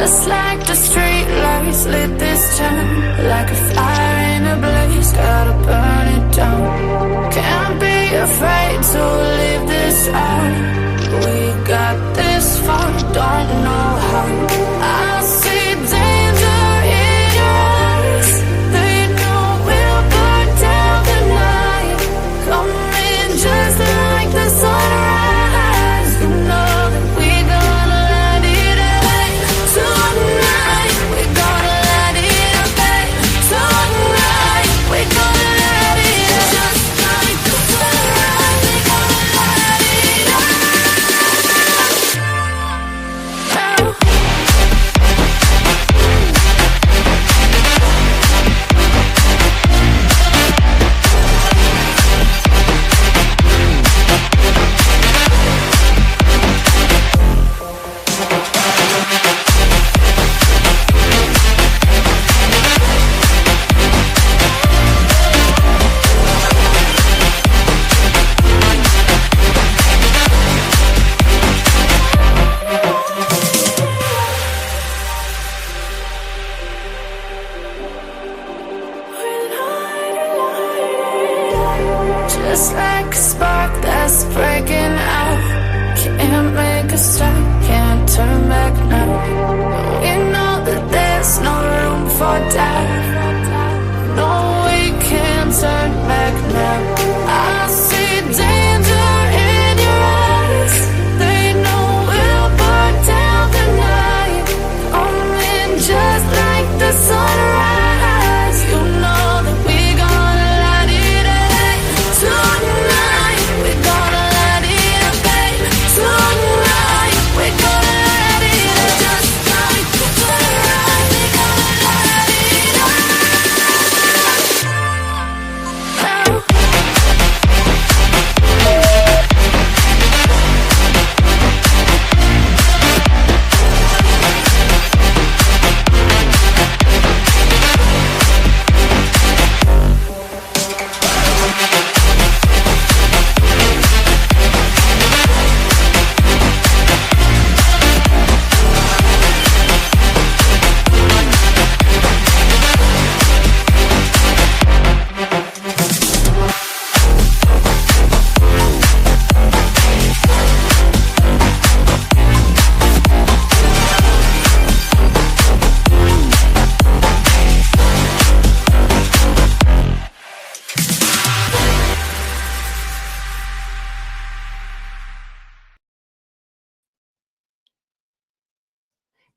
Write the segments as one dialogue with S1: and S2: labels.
S1: Just like the street lights lit this town, like a fire in a blaze, gotta burn it down. Can't be afraid to leave this out. We got this far, don't know how. I see danger in your eyes. They know we'll burn down the night. Coming just like the sunrise. You know that we're gonna light it up tonight. We're gonna light it up tonight. We're gonna light it up just like the sunrise. We're gonna light it up now. Just like a spark that's breaking out. Can't make a stop, can't turn back now. We know that there's no room for doubt. No, we can't turn back now. I see danger in your eyes. They know we'll burn down the night. Coming just like the sunrise. You know that we're gonna light it up tonight. We're gonna light it up tonight. We're gonna light it up just like the sunrise. We're gonna light it up now.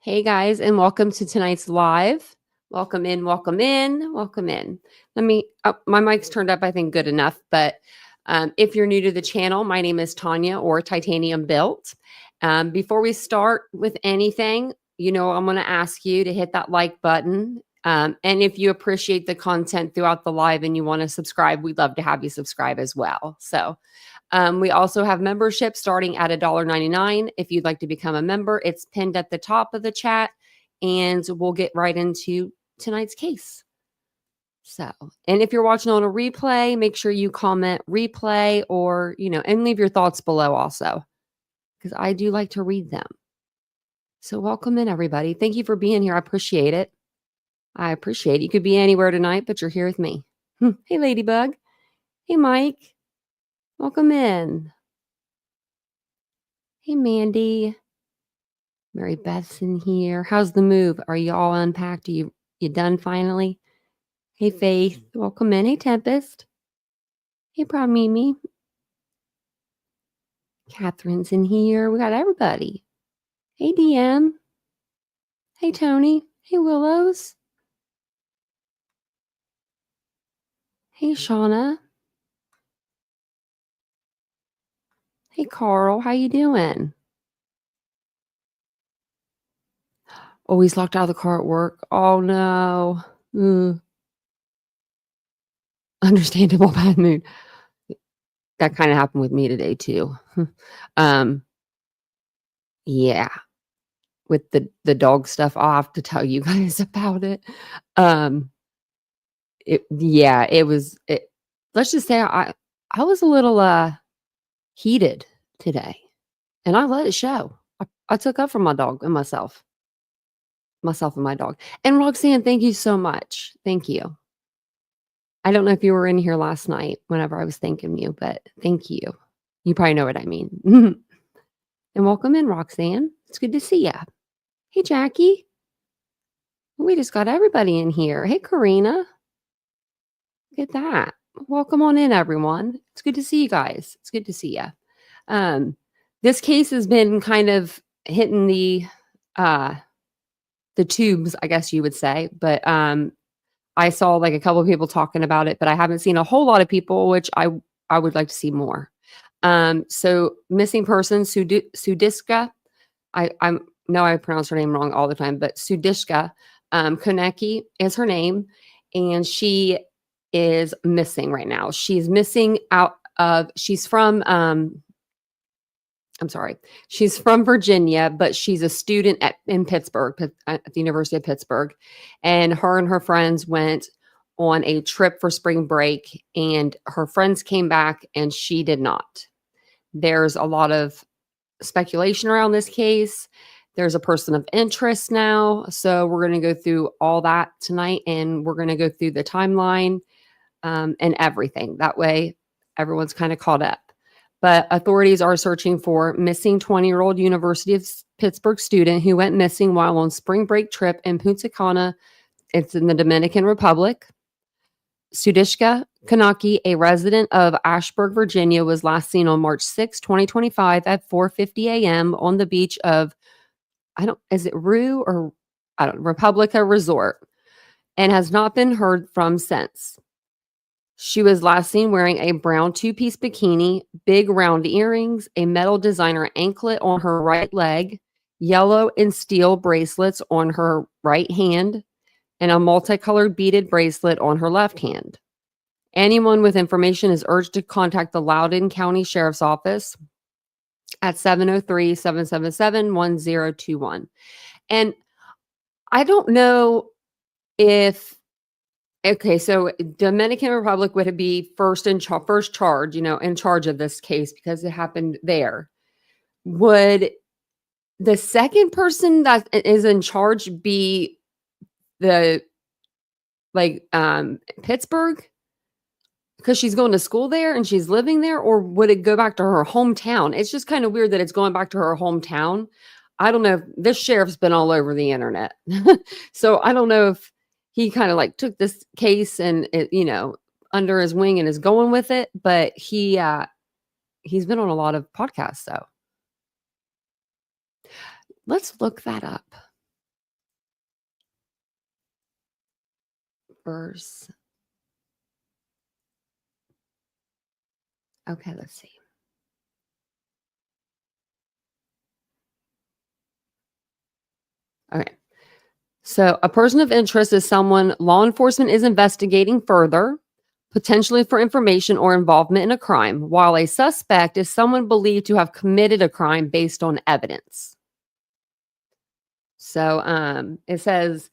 S2: Hey guys, and welcome to tonight's live. Welcome in, welcome in, welcome in. My mic's turned up, I think good enough, but if you're new to the channel, my name is Tanya or TitaniumBuilt. Before we start with anything, I'm going to ask you to hit that like button. And if you appreciate the content throughout the live and you want to subscribe, we'd love to have you subscribe as well. So we also have membership starting at $1.99. If you'd like to become a member, it's pinned at the top of the chat, and we'll get right into tonight's case. So, and if you're watching on a replay, make sure you comment replay or, and leave your thoughts below also, because I do like to read them. So welcome in, everybody. Thank you for being here. I appreciate it. I appreciate it. You could be anywhere tonight, but you're here with me. Hey, Ladybug. Hey, Mike. Welcome in. Hey, Mandy. Mary Beth's in here. How's the move? Are you all unpacked? Are you done finally? Hey, Faith. Welcome in. Hey, Tempest. Hey, Mimi. Catherine's in here. We got everybody. Hey, DM. Hey, Tony. Hey, Willows. Hey, Shauna. Hey, Carl. How you doing? Oh, he's locked out of the car at work. Oh, no. Understandable bad mood. That kind of happened with me today, too. Yeah. With the dog stuff, I'll have to tell you guys about it. Let's just say I was a little heated today, and I let it show. I took up for my dog and myself. myself and my dog. And Roxanne, thank you so much. Thank you. I don't know if you were in here last night whenever I was thanking you, but thank you. You probably know what I mean. And welcome in, Roxanne. It's good to see you. Hey, Jackie. We just got everybody in here. Hey, Karina. Look at that. Welcome on in, everyone. It's good to see you guys. It's good to see you. This case has been kind of hitting the tubes, I guess you would say, but I saw like a couple of people talking about it, but I haven't seen a whole lot of people, which I would like to see more. So missing person, Sudiksha, I know I pronounce her name wrong all the time, but Sudiksha Konanki is her name, and she is missing right now. She's missing she's from she's from Virginia, but she's a student in Pittsburgh, at the University of Pittsburgh. And her friends went on a trip for spring break, and her friends came back and she did not. There's a lot of speculation around this case. There's a person of interest now. So we're going to go through all that tonight, and we're going to go through the timeline and everything. That way, everyone's kind of caught up. But authorities are searching for missing 20-year-old University of Pittsburgh student who went missing while on spring break trip in Punta Cana. It's in the Dominican Republic. Sudiksha Konanki, a resident of Ashburn, Virginia, was last seen on March 6, 2025 at 4:50 a.m. on the beach of, Republica Resort, and has not been heard from since. She was last seen wearing a brown two-piece bikini, big round earrings, a metal designer anklet on her right leg, yellow and steel bracelets on her right hand, and a multicolored beaded bracelet on her left hand. Anyone with information is urged to contact the Loudoun County Sheriff's Office at 703-777-1021. And I don't know if okay, so Dominican Republic would be first charge, in charge of this case because it happened there. Would the second person that is in charge be the Pittsburgh? Because she's going to school there and she's living there, or would it go back to her hometown? It's just kind of weird that it's going back to her hometown. I don't know if this sheriff's been all over the internet. So I don't know if he kind of took this case and under his wing and is going with it, but he's been on a lot of podcasts. So let's look that up. Verse. Okay, let's see. Okay. So a person of interest is someone law enforcement is investigating further, potentially for information or involvement in a crime, while a suspect is someone believed to have committed a crime based on evidence. So it says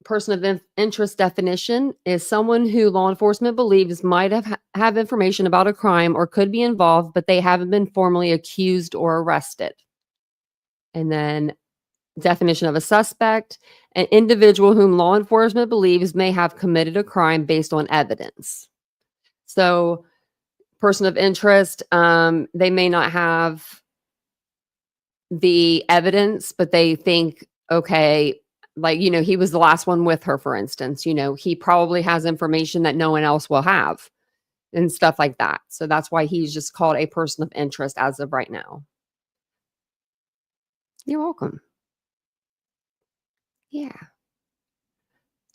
S2: person of interest definition is someone who law enforcement believes might have information about a crime or could be involved, but they haven't been formally accused or arrested. And then definition of a suspect, an individual whom law enforcement believes may have committed a crime based on evidence. So person of interest, they may not have the evidence, but they think, okay, he was the last one with her, for instance, he probably has information that no one else will have and stuff like that. So that's why he's just called a person of interest as of right now. You're welcome. Yeah.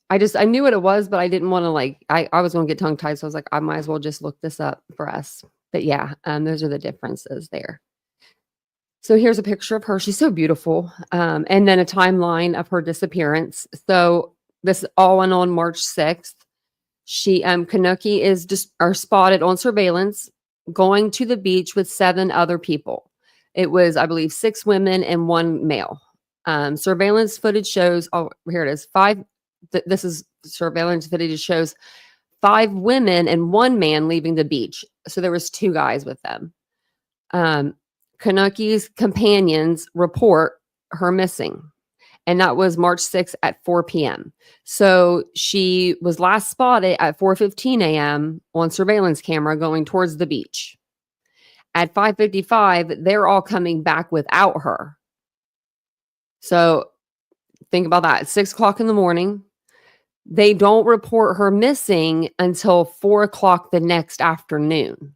S2: I knew what it was, but I didn't want to I was going to get tongue tied. So I was like, I might as well just look this up for us. But yeah, those are the differences there. So here's a picture of her. She's so beautiful. And then a timeline of her disappearance. So this all went on March 6th. Konanki is spotted on surveillance going to the beach with 7 other people. It was, I believe, 6 women and 1 male. Surveillance footage shows, here it is, 5. This is surveillance footage shows 5 women and 1 man leaving the beach. So there was 2 guys with them. Konanki's companions report her missing. And that was March 6th at 4 p.m. So she was last spotted at 4:15 a.m. on surveillance camera going towards the beach. At 5:55, they're all coming back without her. So think about that. At 6 o'clock in the morning, they don't report her missing until 4 o'clock the next afternoon.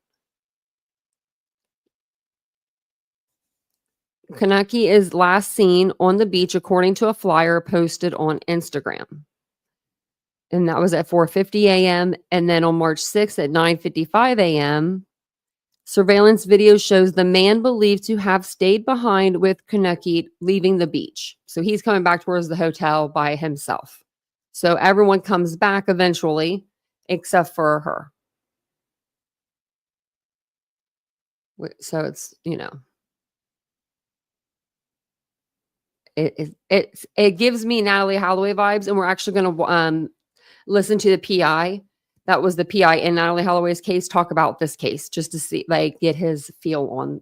S2: Konanki is last seen on the beach, according to a flyer posted on Instagram. And that was at 4:50 a.m. And then on March 6th at 9:55 a.m., surveillance video shows the man believed to have stayed behind with Konanki leaving the beach. So he's coming back towards the hotel by himself. So everyone comes back eventually, except for her. So it's, it gives me Natalie Holloway vibes, and we're actually going to listen to the PI. That was the PI in Natalie Holloway's case. Talk about this case just to see, get his feel on,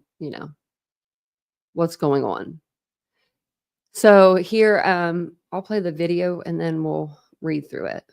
S2: what's going on. So here, I'll play the video and then we'll read through it.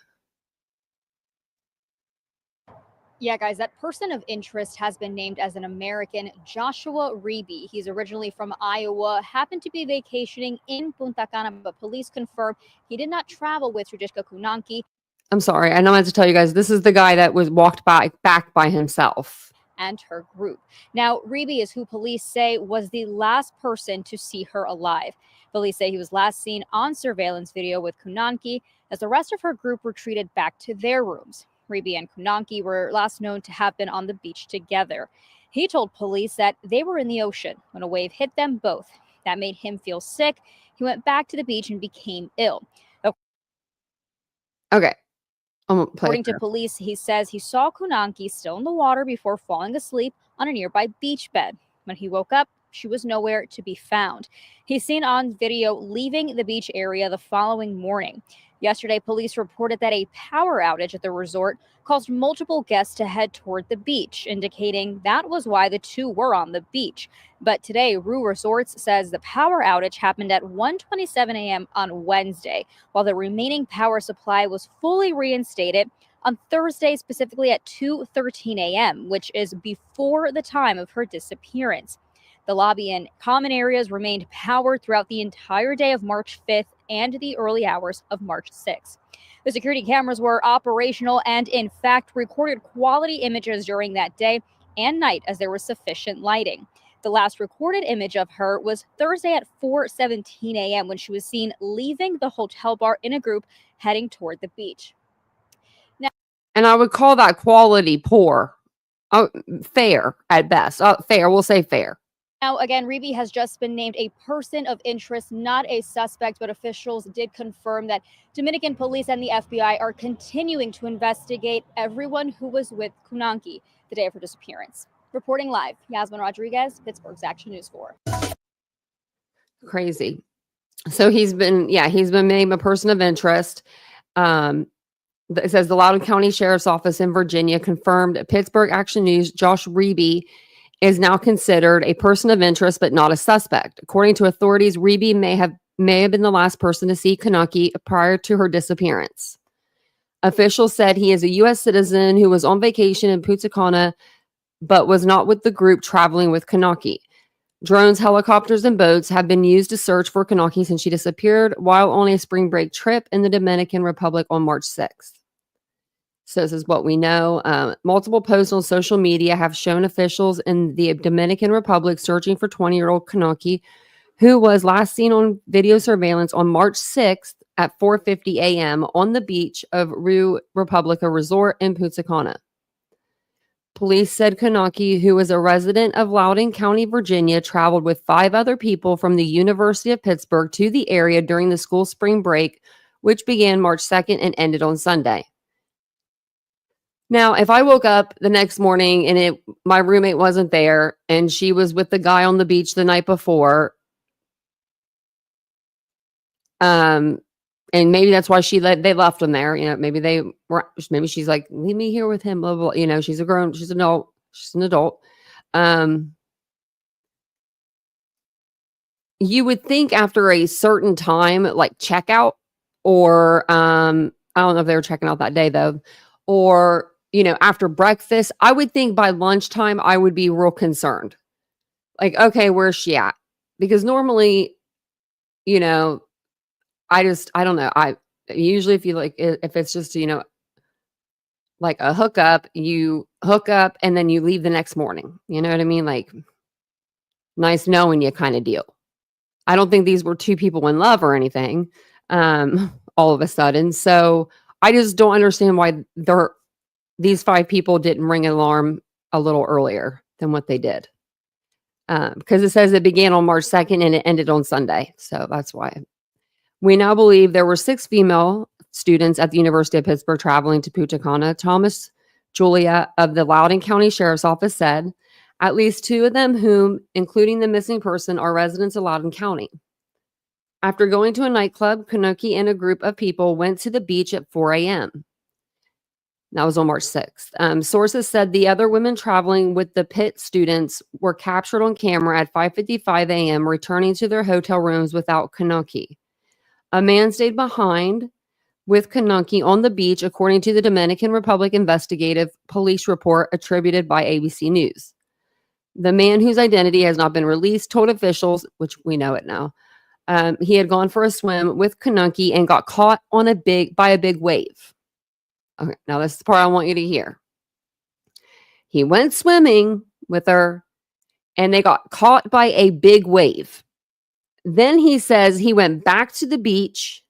S3: Yeah, guys, that person of interest has been named as an American, Joshua Reeby. He's originally from Iowa, happened to be vacationing in Punta Cana, but police confirm he did not travel with Sudiksha Konanki.
S2: I'm sorry, I know I have to tell you guys, this is the guy that was walked back by himself.
S3: And her group. Now, Reeby is who police say was the last person to see her alive. Police say he was last seen on surveillance video with Konanki as the rest of her group retreated back to their rooms. Reeby and Konanki were last known to have been on the beach together. He told police that they were in the ocean when a wave hit them both. That made him feel sick. He went back to the beach and became ill.
S2: Okay.
S3: According to police, he says he saw Konanki still in the water before falling asleep on a nearby beach bed. When he woke up, she was nowhere to be found. He's seen on video leaving the beach area the following morning. Yesterday, police reported that a power outage at the resort caused multiple guests to head toward the beach, indicating that was why the two were on the beach. But today, Rue Resorts says the power outage happened at 1:27 a.m. on Wednesday, while the remaining power supply was fully reinstated on Thursday, specifically at 2:13 a.m., which is before the time of her disappearance. The lobby and common areas remained powered throughout the entire day of March 5th and the early hours of March 6th. The security cameras were operational and, in fact, recorded quality images during that day and night as there was sufficient lighting. The last recorded image of her was Thursday at 4:17 a.m. when she was seen leaving the hotel bar in a group heading toward the beach.
S2: Now, and I would call that quality poor. Fair at best. Fair, we'll say fair.
S3: Now, again, Reeby has just been named a person of interest, not a suspect, but officials did confirm that Dominican police and the FBI are continuing to investigate everyone who was with Konanki the day of her disappearance. Reporting live, Yasmin Rodriguez, Pittsburgh's Action News 4.
S2: Crazy. So he's been named a person of interest. It says the Loudoun County Sheriff's Office in Virginia confirmed Pittsburgh Action News Josh Reeby is now considered a person of interest, but not a suspect. According to authorities, Reeby may have been the last person to see Konanki prior to her disappearance. Officials said he is a U.S. citizen who was on vacation in Punta Cana, but was not with the group traveling with Konanki. Drones, helicopters, and boats have been used to search for Konanki since she disappeared while on a spring break trip in the Dominican Republic on March 6th. So this is what we know. Multiple posts on social media have shown officials in the Dominican Republic searching for 20-year-old Konanki, who was last seen on video surveillance on March 6th at 4:50 a.m. on the beach of Rio Republica Resort in Punta Cana. Police said Konanki, who was a resident of Loudoun County, Virginia, traveled with 5 other people from the University of Pittsburgh to the area during the school spring break, which began March 2nd and ended on Sunday. Now, if I woke up the next morning and my roommate wasn't there and she was with the guy on the beach the night before, and maybe that's why they left him there. Maybe she's like, leave me here with him. Blah, blah, blah. She's an adult. you would think after a certain time, like checkout, or I don't know if they were checking out that day though, or after breakfast, I would think by lunchtime I would be real concerned. Like, okay, where's she at? Because normally, I don't know. I usually, if it's just, like a hookup, you hook up and then you leave the next morning. You know what I mean? Like, nice knowing you kind of deal. I don't think these were two people in love or anything, all of a sudden. So I just don't understand why these 5 people didn't ring an alarm a little earlier than what they did. Because it says it began on March 2nd and it ended on Sunday. So that's why. We now believe there were 6 female students at the University of Pittsburgh traveling to Punta Cana. Thomas Julia of the Loudoun County Sheriff's Office said at least 2 of them, whom, including the missing person, are residents of Loudoun County. After going to a nightclub, Konanki and a group of people went to the beach at 4 a.m. That was on March 6th. Sources said the other women traveling with the Pitt students were captured on camera at 5:55 a.m. returning to their hotel rooms without Konanki. A man stayed behind with Konanki on the beach, according to the Dominican Republic investigative police report attributed by ABC News. The man, whose identity has not been released, told officials, which we know it now, he had gone for a swim with Konanki and got caught by a big wave. Okay, now this is the part I want you to hear. He went swimming with her and they got caught by a big wave. Then he says he went back to the beach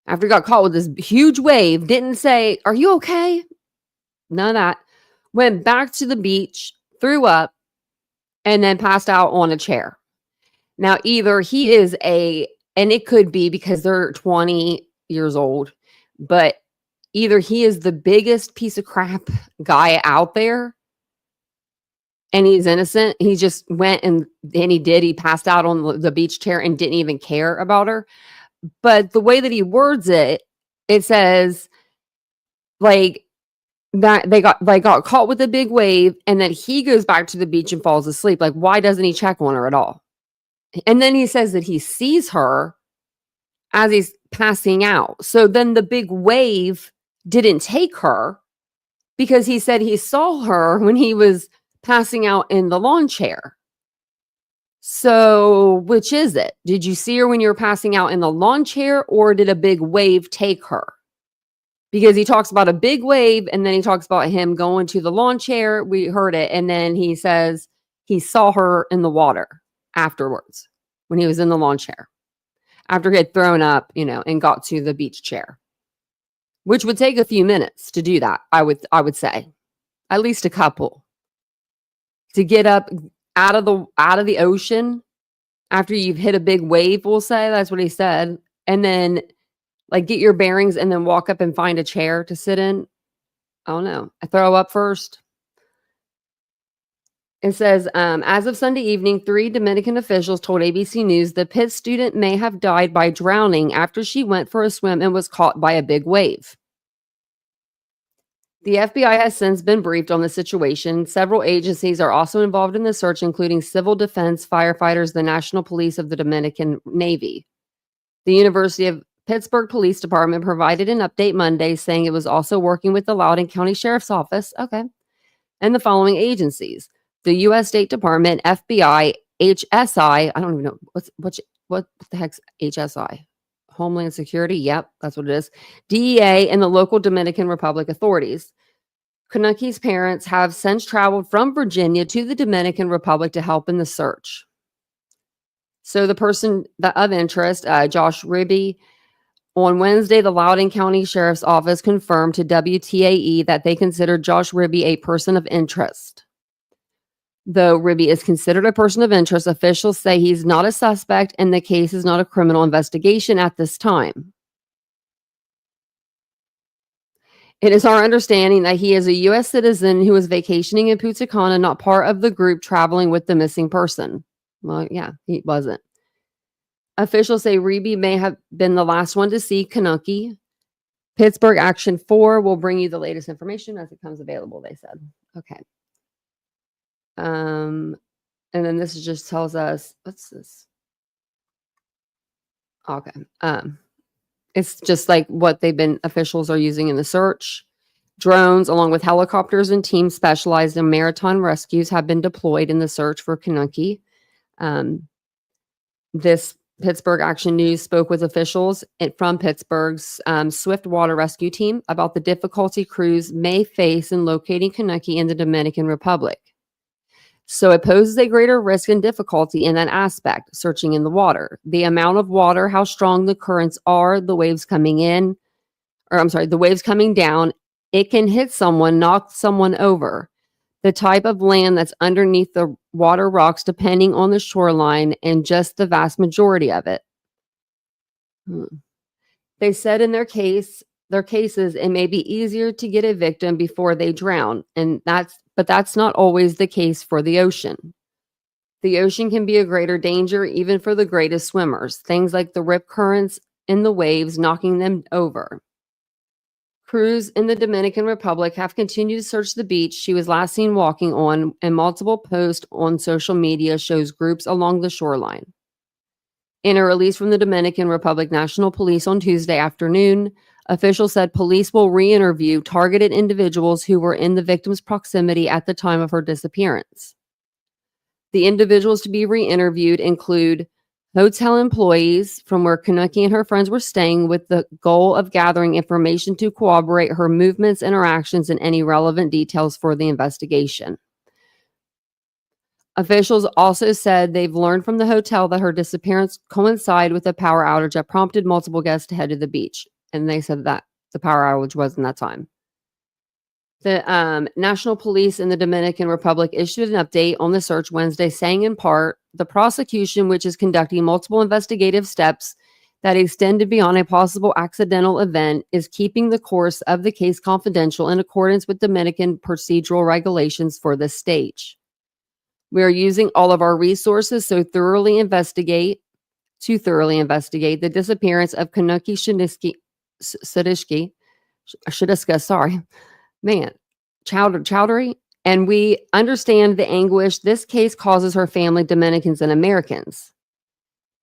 S2: after he got caught with this huge wave. Didn't say, "Are you okay?" None of that. Went back to the beach, threw up, and then passed out on a chair. Now, either he is and it could be because they're 20 years old, but either he is the biggest piece of crap guy out there and he's innocent. He just went and he passed out on the beach chair and didn't even care about her. But the way that he words it, it says like that they got caught with a big wave and then he goes back to the beach and falls asleep. Like, why doesn't he check on her at all? And then he says that he sees her as he's passing out. So then the big wave didn't take her because he said he saw her when he was passing out in the lawn chair. So which is it? Did you see her when you were passing out in the lawn chair, or did a big wave take her? Because he talks about a big wave and then he talks about him going to the lawn chair. We heard it. And then he says he saw her in the water afterwards when he was in the lawn chair after he had thrown up, and got to the beach chair, which would take a few minutes to do that. I would say at least a couple to get up out of the ocean after you've hit a big wave. We'll say that's what he said. And then like get your bearings and then walk up and find a chair to sit in. I don't know. I throw up first. It says, as of Sunday evening, 3 Dominican officials told ABC News the Pitt student may have died by drowning after she went for a swim and was caught by a big wave. The FBI has since been briefed on the situation. Several agencies are also involved in the search, including civil defense, firefighters, the National Police of the Dominican Navy. The University of Pittsburgh Police Department provided an update Monday saying it was also working with the Loudoun County Sheriff's Office, and the following agencies: the U.S. State Department, FBI, HSI. I don't even know what the heck's HSI. Homeland Security. Yep, that's what it is. DEA and the local Dominican Republic authorities. Konanki's parents have since traveled from Virginia to the Dominican Republic to help in the search. So the person of interest, Josh Ribby, on Wednesday, the Loudoun County Sheriff's Office confirmed to WTAE that they considered Josh Ribby a person of interest. Though Ribby is considered a person of interest, officials say he's not a suspect and the case is not a criminal investigation at this time. It is our understanding that he is a U.S. citizen who was vacationing in Punta Cana, not part of the group traveling with the missing person. Well, yeah, he wasn't. Officials say Ribby may have been the last one to see Konanki. Pittsburgh Action 4 will bring you the latest information as it comes available, they said. Okay. And then this just tells us, what's this? Okay. It's just like what officials are using in the search. Drones, along with helicopters and teams specialized in maritime rescues, have been deployed in the search for Konanki. This Pittsburgh Action News spoke with officials from Pittsburgh's Swift Water Rescue Team about the difficulty crews may face in locating Konanki in the Dominican Republic. So it poses a greater risk and difficulty in that aspect, searching in the water. The amount of water, how strong the currents are, the waves coming down, it can hit someone, knock someone over. The type of land that's underneath the water rocks, depending on the shoreline, and just the vast majority of it. They said in their cases, it may be easier to get a victim before they drown, but that's not always the case for the ocean. The ocean can be a greater danger even for the greatest swimmers, things like the rip currents and the waves knocking them over. Crews in the Dominican Republic have continued to search the beach she was last seen walking on, and multiple posts on social media shows groups along the shoreline. In a release from the Dominican Republic National Police on Tuesday afternoon, officials said police will re-interview targeted individuals who were in the victim's proximity at the time of her disappearance. The individuals to be re-interviewed include hotel employees from where Konanki and her friends were staying, with the goal of gathering information to corroborate her movements, interactions, and any relevant details for the investigation. Officials also said they've learned from the hotel that her disappearance coincided with a power outage that prompted multiple guests to head to the beach. And they said that the power outage wasn't that time. The National Police in the Dominican Republic issued an update on the search Wednesday, saying in part, the prosecution, which is conducting multiple investigative steps that extended beyond a possible accidental event, is keeping the course of the case confidential in accordance with Dominican procedural regulations for this stage. We are using all of our resources to thoroughly investigate the disappearance of Konanki Chowdhury, and we understand the anguish this case causes her family, Dominicans and Americans.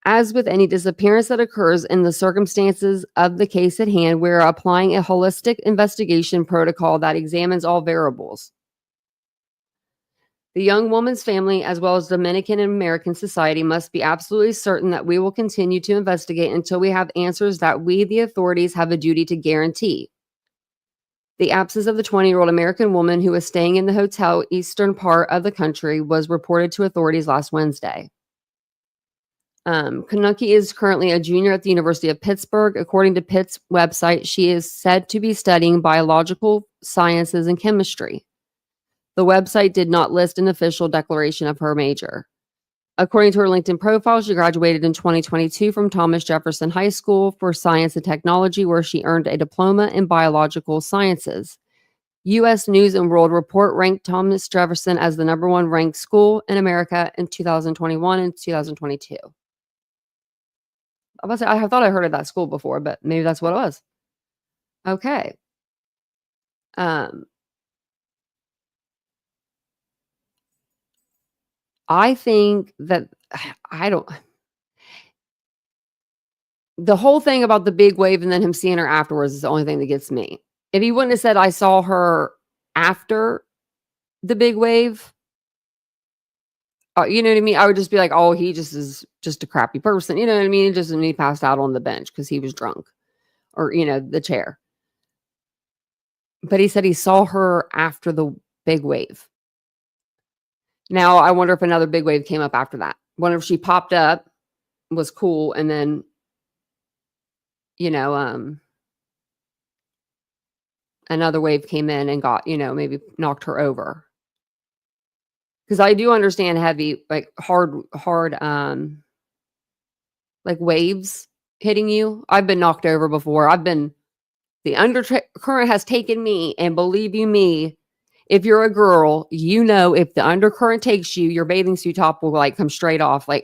S2: As with any disappearance that occurs in the circumstances of the case at hand, we are applying a holistic investigation protocol that examines all variables. The young woman's family, as well as Dominican and American society, must be absolutely certain that we will continue to investigate until we have answers that we, the authorities, have a duty to guarantee. The absence of the 20-year-old American woman who was staying in the hotel eastern part of the country was reported to authorities last Wednesday. Konanki is currently a junior at the University of Pittsburgh. According to Pitt's website, she is said to be studying biological sciences and chemistry. The website did not list an official declaration of her major. According to her LinkedIn profile, she graduated in 2022 from Thomas Jefferson High School for Science and Technology, where she earned a diploma in biological sciences. U.S. News and World Report ranked Thomas Jefferson as the #1 ranked school in America in 2021 and 2022. I thought I heard of that school before, but maybe that's what it was. Okay. I think that the whole thing about the big wave and then him seeing her afterwards is the only thing that gets me. If he wouldn't have said, I saw her after the big wave, you know what I mean? I would just be like, oh, he just is just a crappy person. You know what I mean? He passed out on the bench because he was drunk, or, the chair. But he said he saw her after the big wave. Now, I wonder if another big wave came up after that. Wonder if she popped up, was cool, and then, another wave came in and got, maybe knocked her over. Because I do understand heavy, like hard, like waves hitting you. I've been knocked over before. The undercurrent has taken me, and believe you me, if you're a girl, if the undercurrent takes you, your bathing suit top will like come straight off, like,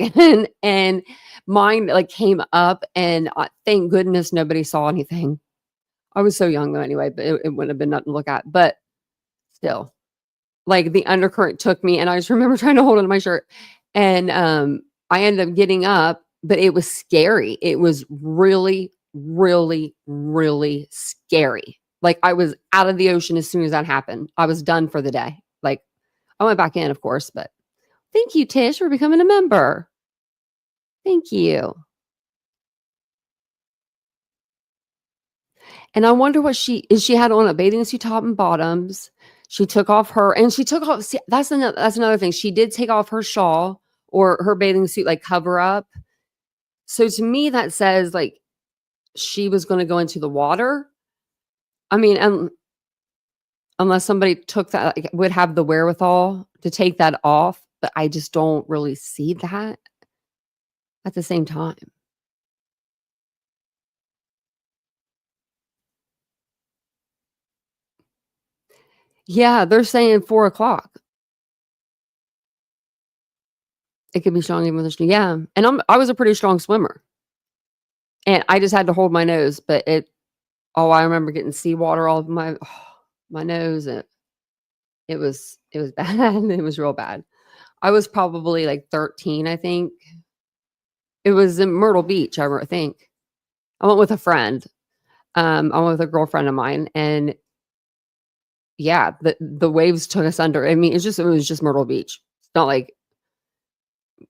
S2: and mine like came up, and thank goodness nobody saw anything. I was so young though anyway, but it wouldn't have been nothing to look at. But still, like the undercurrent took me, and I just remember trying to hold on to my shirt, and I ended up getting up but it was scary. It was really, really, really scary. Like I was out of the ocean as soon as that happened. I was done for the day. Like I went back in, of course, but thank you, Tish, for becoming a member. Thank you. And I wonder what she had on a bathing suit top and bottoms. She took off see, that's another thing. She did take off her shawl or her bathing suit, like cover up. So to me, that says like she was going to go into the water. I mean, unless somebody took that, like, would have the wherewithal to take that off, but I just don't really see that at the same time. Yeah, they're saying 4 o'clock. It could be strong even with a stream. Yeah, and I was a pretty strong swimmer, and I just had to hold my nose. But I remember getting seawater all over my nose, and it was bad. It was real bad. I was probably like 13, I think. It was in Myrtle Beach, I think. I went with a friend. I went with a girlfriend of mine, and yeah, the waves took us under. I mean, it was just Myrtle Beach. It's not like,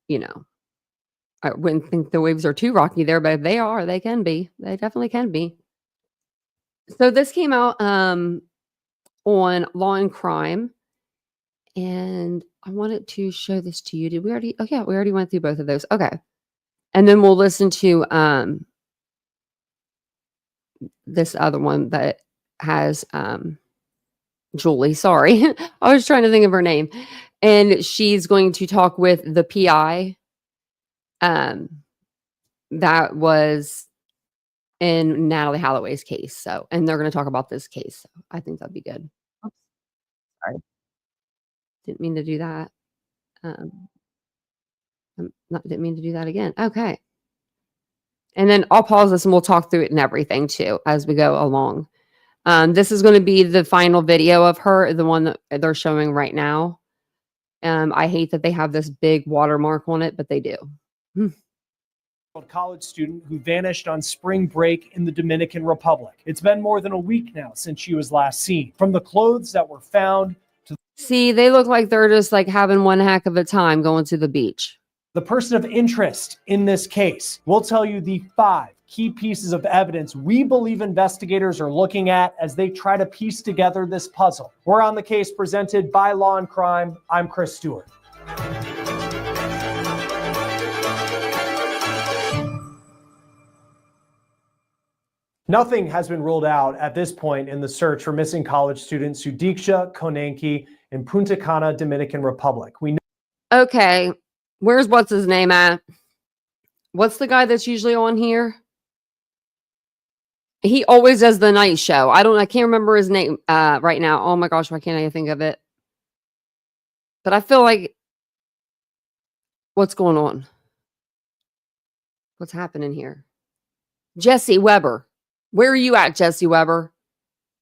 S2: I wouldn't think the waves are too rocky there, but if they are, they can be. They definitely can be. So this came out on Law and Crime, and I wanted to show this to you. Did we already? Oh yeah, we already went through both of those. Okay, and then we'll listen to this other one that has Julie. Sorry, I was trying to think of her name, and she's going to talk with the PI that was in Natalie Holloway's case. So, and they're going to talk about this case. So I think that'd be good. Oops. Sorry. Didn't mean to do that. Didn't mean to do that again. Okay. And then I'll pause this and we'll talk through it and everything too as we go along. This is going to be the final video of her, the one that they're showing right now. I hate that they have this big watermark on it, but they do.
S4: College student who vanished on spring break in the Dominican Republic. It's been more than a week now since she was last seen. From the clothes that were found to
S2: see, they look like they're just like having one heck of a time going to the beach.
S4: The person of interest in this case, we'll tell you the 5 key pieces of evidence we believe investigators are looking at as they try to piece together this puzzle. We're on the case presented by Law and Crime. I'm Chris Stewart. Nothing has been ruled out at this point in the search for missing college student Sudiksha Konanki in Punta Cana, Dominican Republic. We know.
S2: Okay, what's his name at? What's the guy that's usually on here? He always does the night show. I can't remember his name right now. Oh my gosh, why can't I think of it? But I feel like, what's going on? What's happening here? Jesse Weber. Where are you at, Jesse Weber?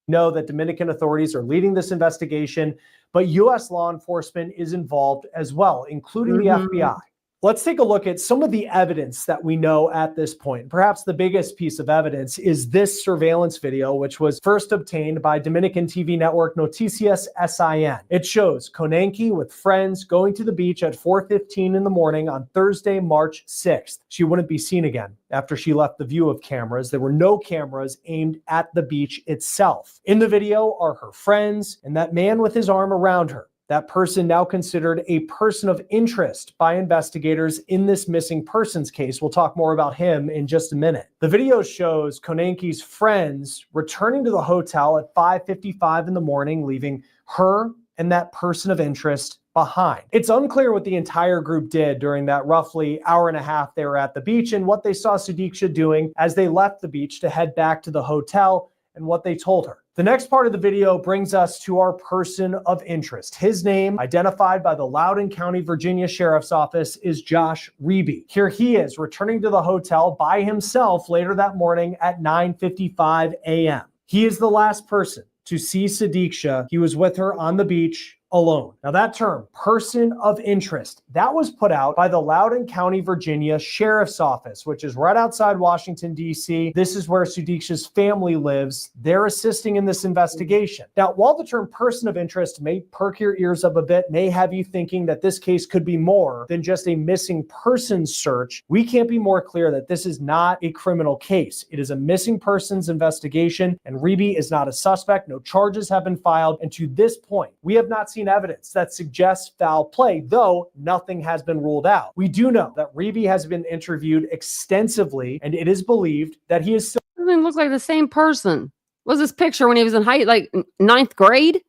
S4: Know that Dominican authorities are leading this investigation, but U.S. law enforcement is involved as well, including the FBI. Let's take a look at some of the evidence that we know at this point. Perhaps the biggest piece of evidence is this surveillance video, which was first obtained by Dominican TV network Noticias SIN. It shows Konanki with friends going to the beach at 4:15 in the morning on Thursday, March 6th. She wouldn't be seen again after she left the view of cameras. There were no cameras aimed at the beach itself. In the video are her friends and that man with his arm around her. That person now considered a person of interest by investigators in this missing persons case. We'll talk more about him in just a minute. The video shows Konanki's friends returning to the hotel at 5:55 in the morning, leaving her and that person of interest behind. It's unclear what the entire group did during that roughly hour and a half they were at the beach and what they saw Sudiksha doing as they left the beach to head back to the hotel and what they told her. The next part of the video brings us to our person of interest. His name, identified by the Loudoun County, Virginia Sheriff's Office, is Josh Reeby. Here he is returning to the hotel by himself later that morning at 9:55 a.m. He is the last person to see Sudiksha. He was with her on the beach alone. Now that term, person of interest, that was put out by the Loudoun County, Virginia Sheriff's Office, which is right outside Washington, D.C. This is where Sudiksha's family lives. They're assisting in this investigation. Now, while the term person of interest may perk your ears up a bit, may have you thinking that this case could be more than just a missing person search, we can't be more clear that this is not a criminal case. It is a missing persons investigation, and Reby is not a suspect. No charges have been filed. And to this point, we have not seen evidence that suggests foul play, though nothing has been ruled out. We do know that Reby has been interviewed extensively, and it is believed that he is still.
S2: Doesn't look like the same person. Was this picture when he was in like ninth grade?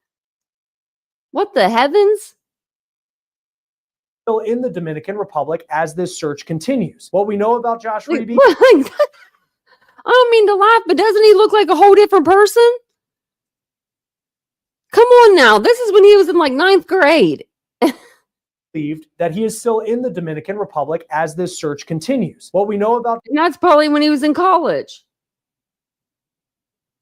S2: What the heavens?
S4: Still in the Dominican Republic as this search continues. What we know about Josh Reby.
S2: I don't mean to laugh, but doesn't he look like a whole different person? Come on now. This is when he was in like ninth grade.
S4: Believed that he is still in the Dominican Republic as this search continues. What we know about.
S2: And that's probably when he was in college.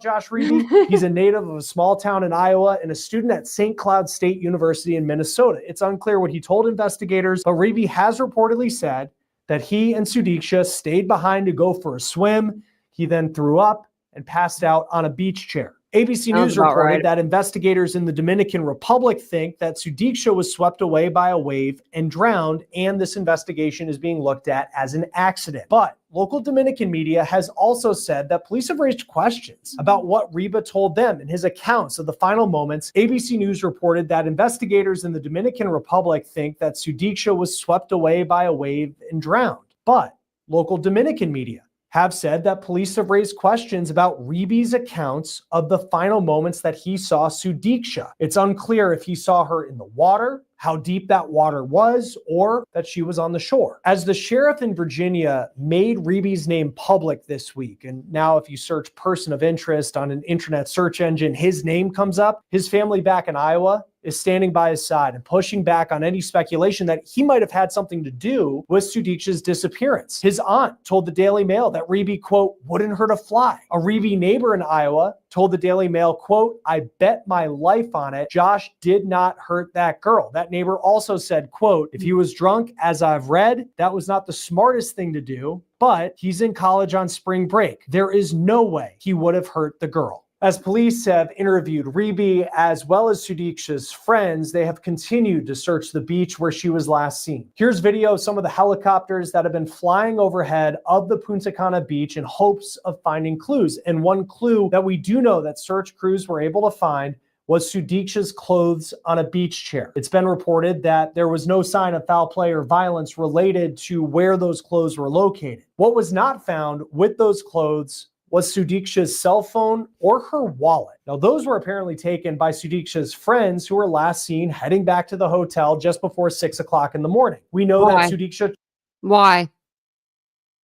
S4: Josh Reby, he's a native of a small town in Iowa and a student at St. Cloud State University in Minnesota. It's unclear what he told investigators, but Reby has reportedly said that he and Sudiksha stayed behind to go for a swim. He then threw up and passed out on a beach chair. ABC News reported that investigators in the Dominican Republic think that Sudiksha was swept away by a wave and drowned, and this investigation is being looked at as an accident. But local Dominican media has also said that police have raised questions about what Reby told them in his accounts of the final moments. ABC News reported that investigators in the Dominican Republic think that Sudiksha was swept away by a wave and drowned. But local Dominican media have said that police have raised questions about Reby's accounts of the final moments that he saw Sudiksha. It's unclear if he saw her in the water, how deep that water was, or that she was on the shore. As the sheriff in Virginia made Reby's name public this week, and now if you search person of interest on an internet search engine, his name comes up, his family back in Iowa is standing by his side and pushing back on any speculation that he might have had something to do with Sudiksha's disappearance. His aunt told the Daily Mail that Reby, quote, wouldn't hurt a fly. A Reby neighbor in Iowa told the Daily Mail, quote, I bet my life on it, Josh did not hurt that girl. That neighbor also said, quote, if he was drunk, as I've read, that was not the smartest thing to do, but he's in college on spring break. There is no way he would have hurt the girl. As police have interviewed Reby as well as Sudiksha's friends, they have continued to search the beach where she was last seen. Here's video of some of the helicopters that have been flying overhead of the Punta Cana beach in hopes of finding clues. And one clue that we do know that search crews were able to find was Sudiksha's clothes on a beach chair. It's been reported that there was no sign of foul play or violence related to where those clothes were located. What was not found with those clothes was Sudiksha's cell phone or her wallet. Now, those were apparently taken by Sudiksha's friends who were last seen heading back to the hotel just before 6 o'clock in the morning. We know that Sudiksha.
S2: Why?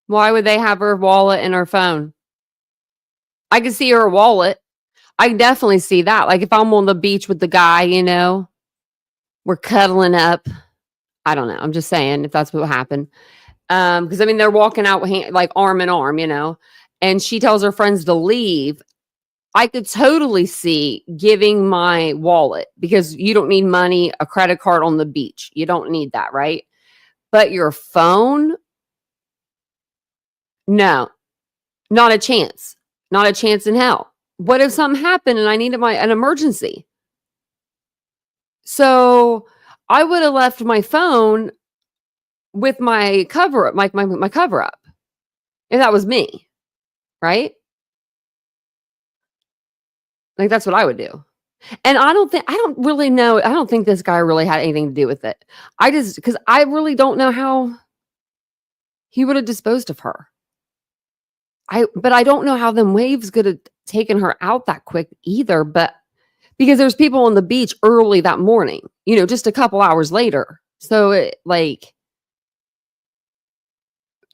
S2: Why would they have her wallet and her phone? I can see her wallet. I can definitely see that. Like if I'm on the beach with the guy, you know, we're cuddling up. I don't know. I'm just saying if that's what happened. Because I mean, they're walking out like arm in arm, you know. And she tells her friends to leave. I could totally see giving my wallet because you don't need money, a credit card on the beach. You don't need that, right? But your phone? No, not a chance. Not a chance in hell. What if something happened and I needed an emergency? So I would have left my phone with my cover up, my cover up. If that was me. Right? Like that's what I would do. And I don't really know. I don't think this guy really had anything to do with it. Because I really don't know how he would have disposed of her. But I don't know how them waves could have taken her out that quick either. But because there's people on the beach early that morning, you know, just a couple hours later. So I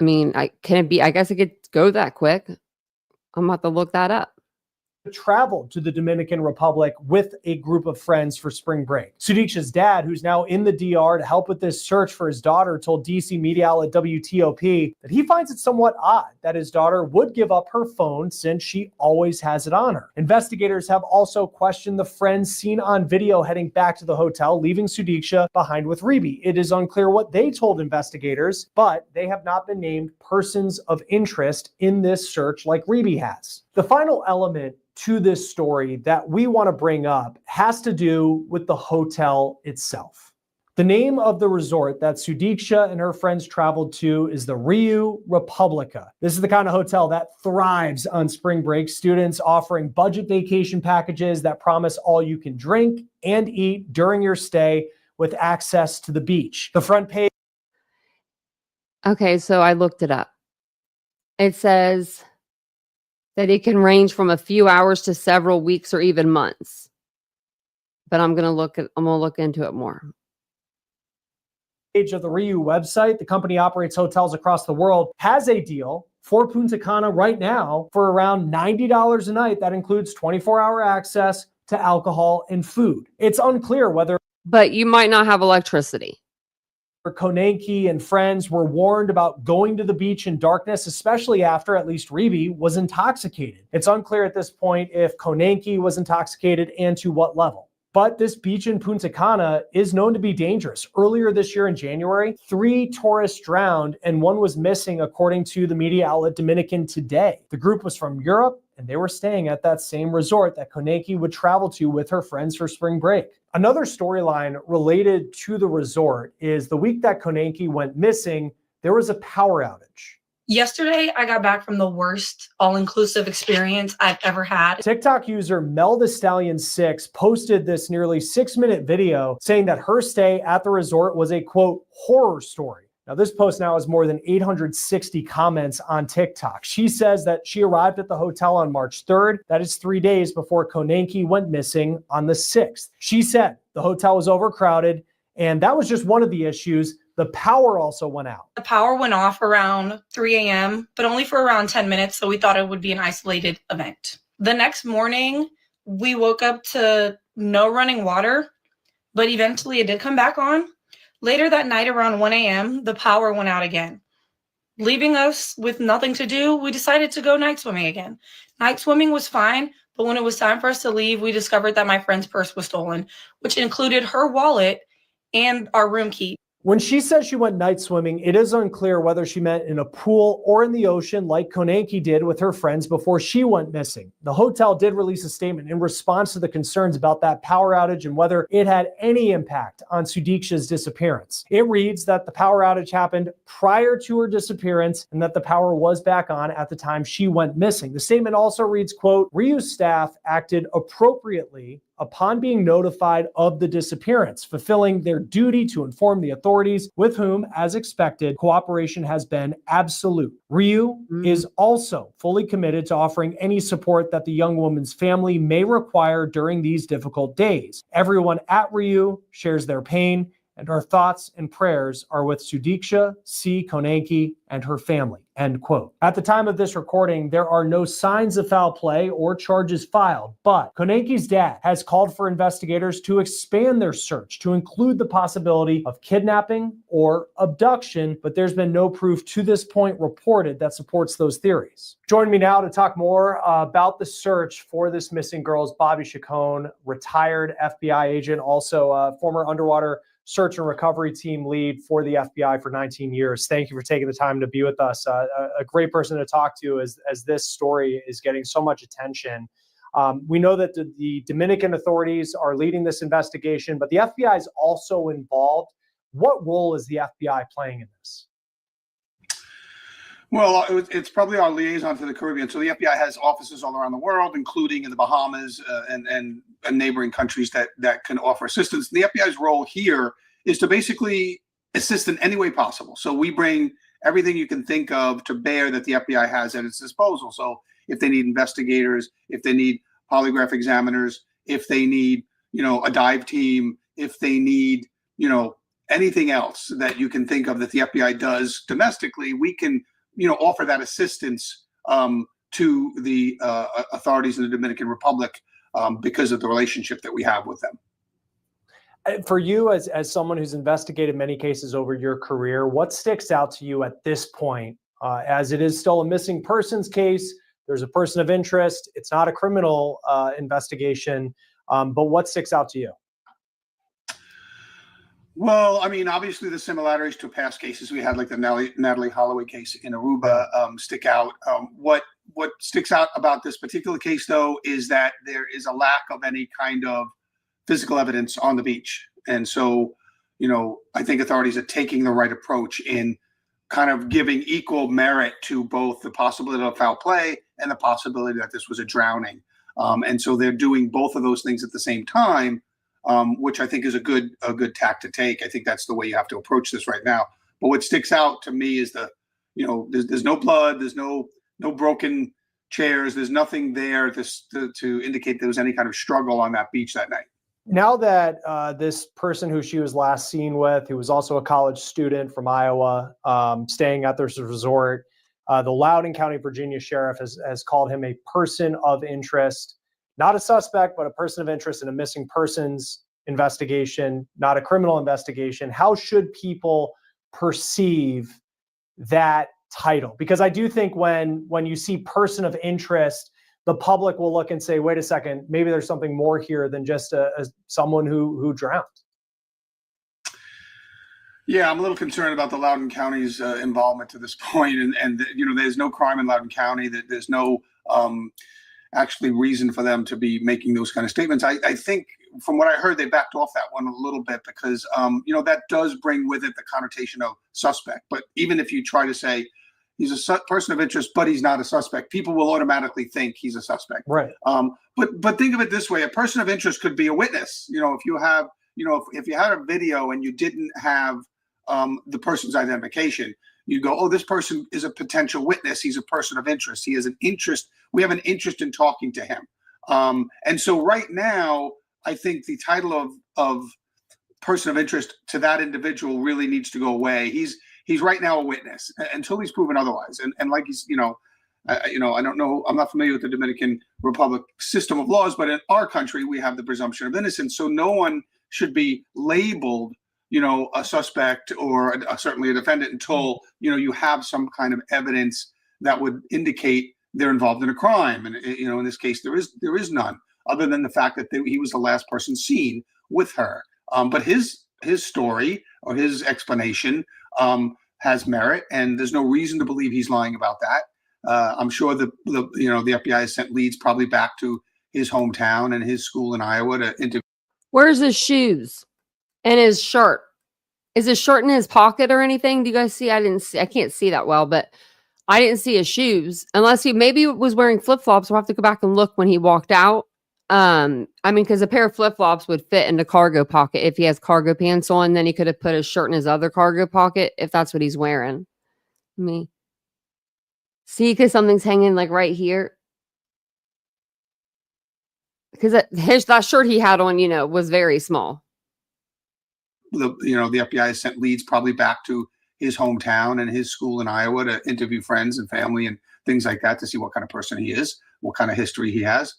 S2: mean, I guess it could go that quick. I'm about to look that up.
S4: traveled to the Dominican Republic with a group of friends for spring break. Sudiksha's dad, who's now in the DR to help with this search for his daughter, told DC media outlet WTOP that he finds it somewhat odd that his daughter would give up her phone since she always has it on her. Investigators have also questioned the friends seen on video heading back to the hotel, leaving Sudiksha behind with Rebbie. It is unclear what they told investigators, but they have not been named persons of interest in this search like Rebbie has. The final element to this story that we want to bring up has to do with the hotel itself. The name of the resort that Sudiksha and her friends traveled to is the Rio Republica. This is the kind of hotel that thrives on spring break, students offering budget vacation packages that promise all you can drink and eat during your stay with access to the beach. The front page.
S2: Okay, so I looked it up. It says that it can range from a few hours to several weeks or even months. But I'm gonna look into it more.
S4: Page of the Rio website, the company operates hotels across the world, has a deal for Punta Cana right now for around $90 a night. That includes 24-hour access to alcohol and food. It's unclear whether.
S2: But you might not have electricity.
S4: Konanki and friends were warned about going to the beach in darkness, especially after at least Rebbie was intoxicated. It's unclear at this point if Konanki was intoxicated and to what level. But this beach in Punta Cana is known to be dangerous. Earlier this year in January, 3 tourists drowned and 1 was missing, according to the media outlet Dominican Today. The group was from Europe and they were staying at that same resort that Konanki would travel to with her friends for spring break. Another storyline related to the resort is the week that Konanki went missing, there was a power outage.
S5: Yesterday, I got back from the worst all-inclusive experience I've ever had.
S4: TikTok user Mel the Stallion 6 posted this nearly 6-minute video saying that her stay at the resort was a, quote, horror story. Now, this post now has more than 860 comments on TikTok. She says that she arrived at the hotel on March 3rd. That is 3 days before Konanki went missing on the 6th. She said the hotel was overcrowded, and that was just one of the issues. The power also went out.
S5: The power went off around 3 a.m., but only for around 10 minutes, so we thought it would be an isolated event. The next morning, we woke up to no running water, but eventually it did come back on. Later that night around 1 a.m., the power went out again. Leaving us with nothing to do, we decided to go night swimming again. Night swimming was fine, but when it was time for us to leave, we discovered that my friend's purse was stolen, which included her wallet and our room key.
S4: When she says she went night swimming, it is unclear whether she meant in a pool or in the ocean like Konanki did with her friends before she went missing. The hotel did release a statement in response to the concerns about that power outage and whether it had any impact on Sudiksha's disappearance. It reads that the power outage happened prior to her disappearance and that the power was back on at the time she went missing. The statement also reads, quote, Rio staff acted appropriately upon being notified of the disappearance, fulfilling their duty to inform the authorities, with whom, as expected, cooperation has been absolute. Rio is also fully committed to offering any support that the young woman's family may require during these difficult days. Everyone at Rio shares their pain, and our thoughts and prayers are with Sudiksha C. Konanki and her family, end quote. At the time of this recording, there are no signs of foul play or charges filed, but Konanki's dad has called for investigators to expand their search to include the possibility of kidnapping or abduction, but there's been no proof to this point reported that supports those theories. Join me now to talk more about the search for this missing girl is Bobby Chacon, retired FBI agent, also a former underwater search and recovery team lead for the FBI for 19 years. Thank you for taking the time to be with us. A great person to talk to as this story is getting so much attention. We know that the Dominican authorities are leading this investigation, but the FBI is also involved. What role is the FBI playing in this?
S6: Well, it's probably our liaison to the Caribbean. So the FBI has offices all around the world, including in the Bahamas and neighboring countries that can offer assistance. The FBI's role here is to basically assist in any way possible. So we bring everything you can think of to bear that the FBI has at its disposal. So if they need investigators, if they need polygraph examiners, if they need, a dive team, if they need, anything else that you can think of that the FBI does domestically, we can offer that assistance to the authorities in the Dominican Republic because of the relationship that we have with them.
S4: For you, as someone who's investigated many cases over your career, what sticks out to you at this point? As it is still a missing persons case, there's a person of interest. It's not a criminal investigation, but what sticks out to you?
S6: Well, I mean, obviously the similarities to past cases we had, like the Natalie Holloway case in Aruba, stick out. What sticks out about this particular case, though, is that there is a lack of any kind of physical evidence on the beach. And so, I think authorities are taking the right approach in kind of giving equal merit to both the possibility of foul play and the possibility that this was a drowning. And so they're doing both of those things at the same time, which I think is a good tack to take. I think that's the way you have to approach this right now. But what sticks out to me is there's no blood, there's no broken chairs, there's nothing there to indicate there was any kind of struggle on that beach that night.
S4: Now that this person who she was last seen with, who was also a college student from Iowa, staying at this resort, the Loudoun County, Virginia sheriff has called him a person of interest, not a suspect, but a person of interest in a missing persons investigation, not a criminal investigation. How should people perceive that title? Because I do think when you see person of interest, the public will look and say, wait a second, maybe there's something more here than just someone who drowned.
S6: Yeah, I'm a little concerned about the Loudoun County's involvement to this point. And there's no crime in Loudoun County. There's no actually reason for them to be making those kind of statements. I think from what I heard, they backed off that one a little bit because, that does bring with it the connotation of suspect. But even if you try to say, he's a person of interest, but he's not a suspect, people will automatically think he's a suspect.
S4: Right.
S6: But think of it this way: a person of interest could be a witness. If you have, if you had a video and you didn't have the person's identification, you'd go, oh, this person is a potential witness. He's a person of interest. He has an interest. We have an interest in talking to him. And so right now, I think the title of person of interest to that individual really needs to go away. He's right now a witness until he's proven otherwise. And like he's, I don't know, I'm not familiar with the Dominican Republic system of laws, but in our country, we have the presumption of innocence. So no one should be labeled, a suspect or certainly a defendant until, you have some kind of evidence that would indicate they're involved in a crime. And, in this case, there is none other than the fact that he was the last person seen with her. But his story or his explanation has merit, and there's no reason to believe he's lying about that. I'm sure the FBI has sent leads probably back to his hometown and his school in Iowa to interview.
S2: Where's his shoes and his shirt? Is his shirt in his pocket or anything? Do you guys see? I can't see that well, but I didn't see his shoes unless he maybe was wearing flip-flops. We'll have to go back and look when he walked out. Because a pair of flip-flops would fit in the cargo pocket. If he has cargo pants on, then he could have put his shirt in his other cargo pocket if that's what he's wearing. See, because something's hanging like right here. Because that shirt he had on, was very small.
S6: The FBI has sent leads probably back to his hometown and his school in Iowa to interview friends and family and things like that to see what kind of person he is, what kind of history he has.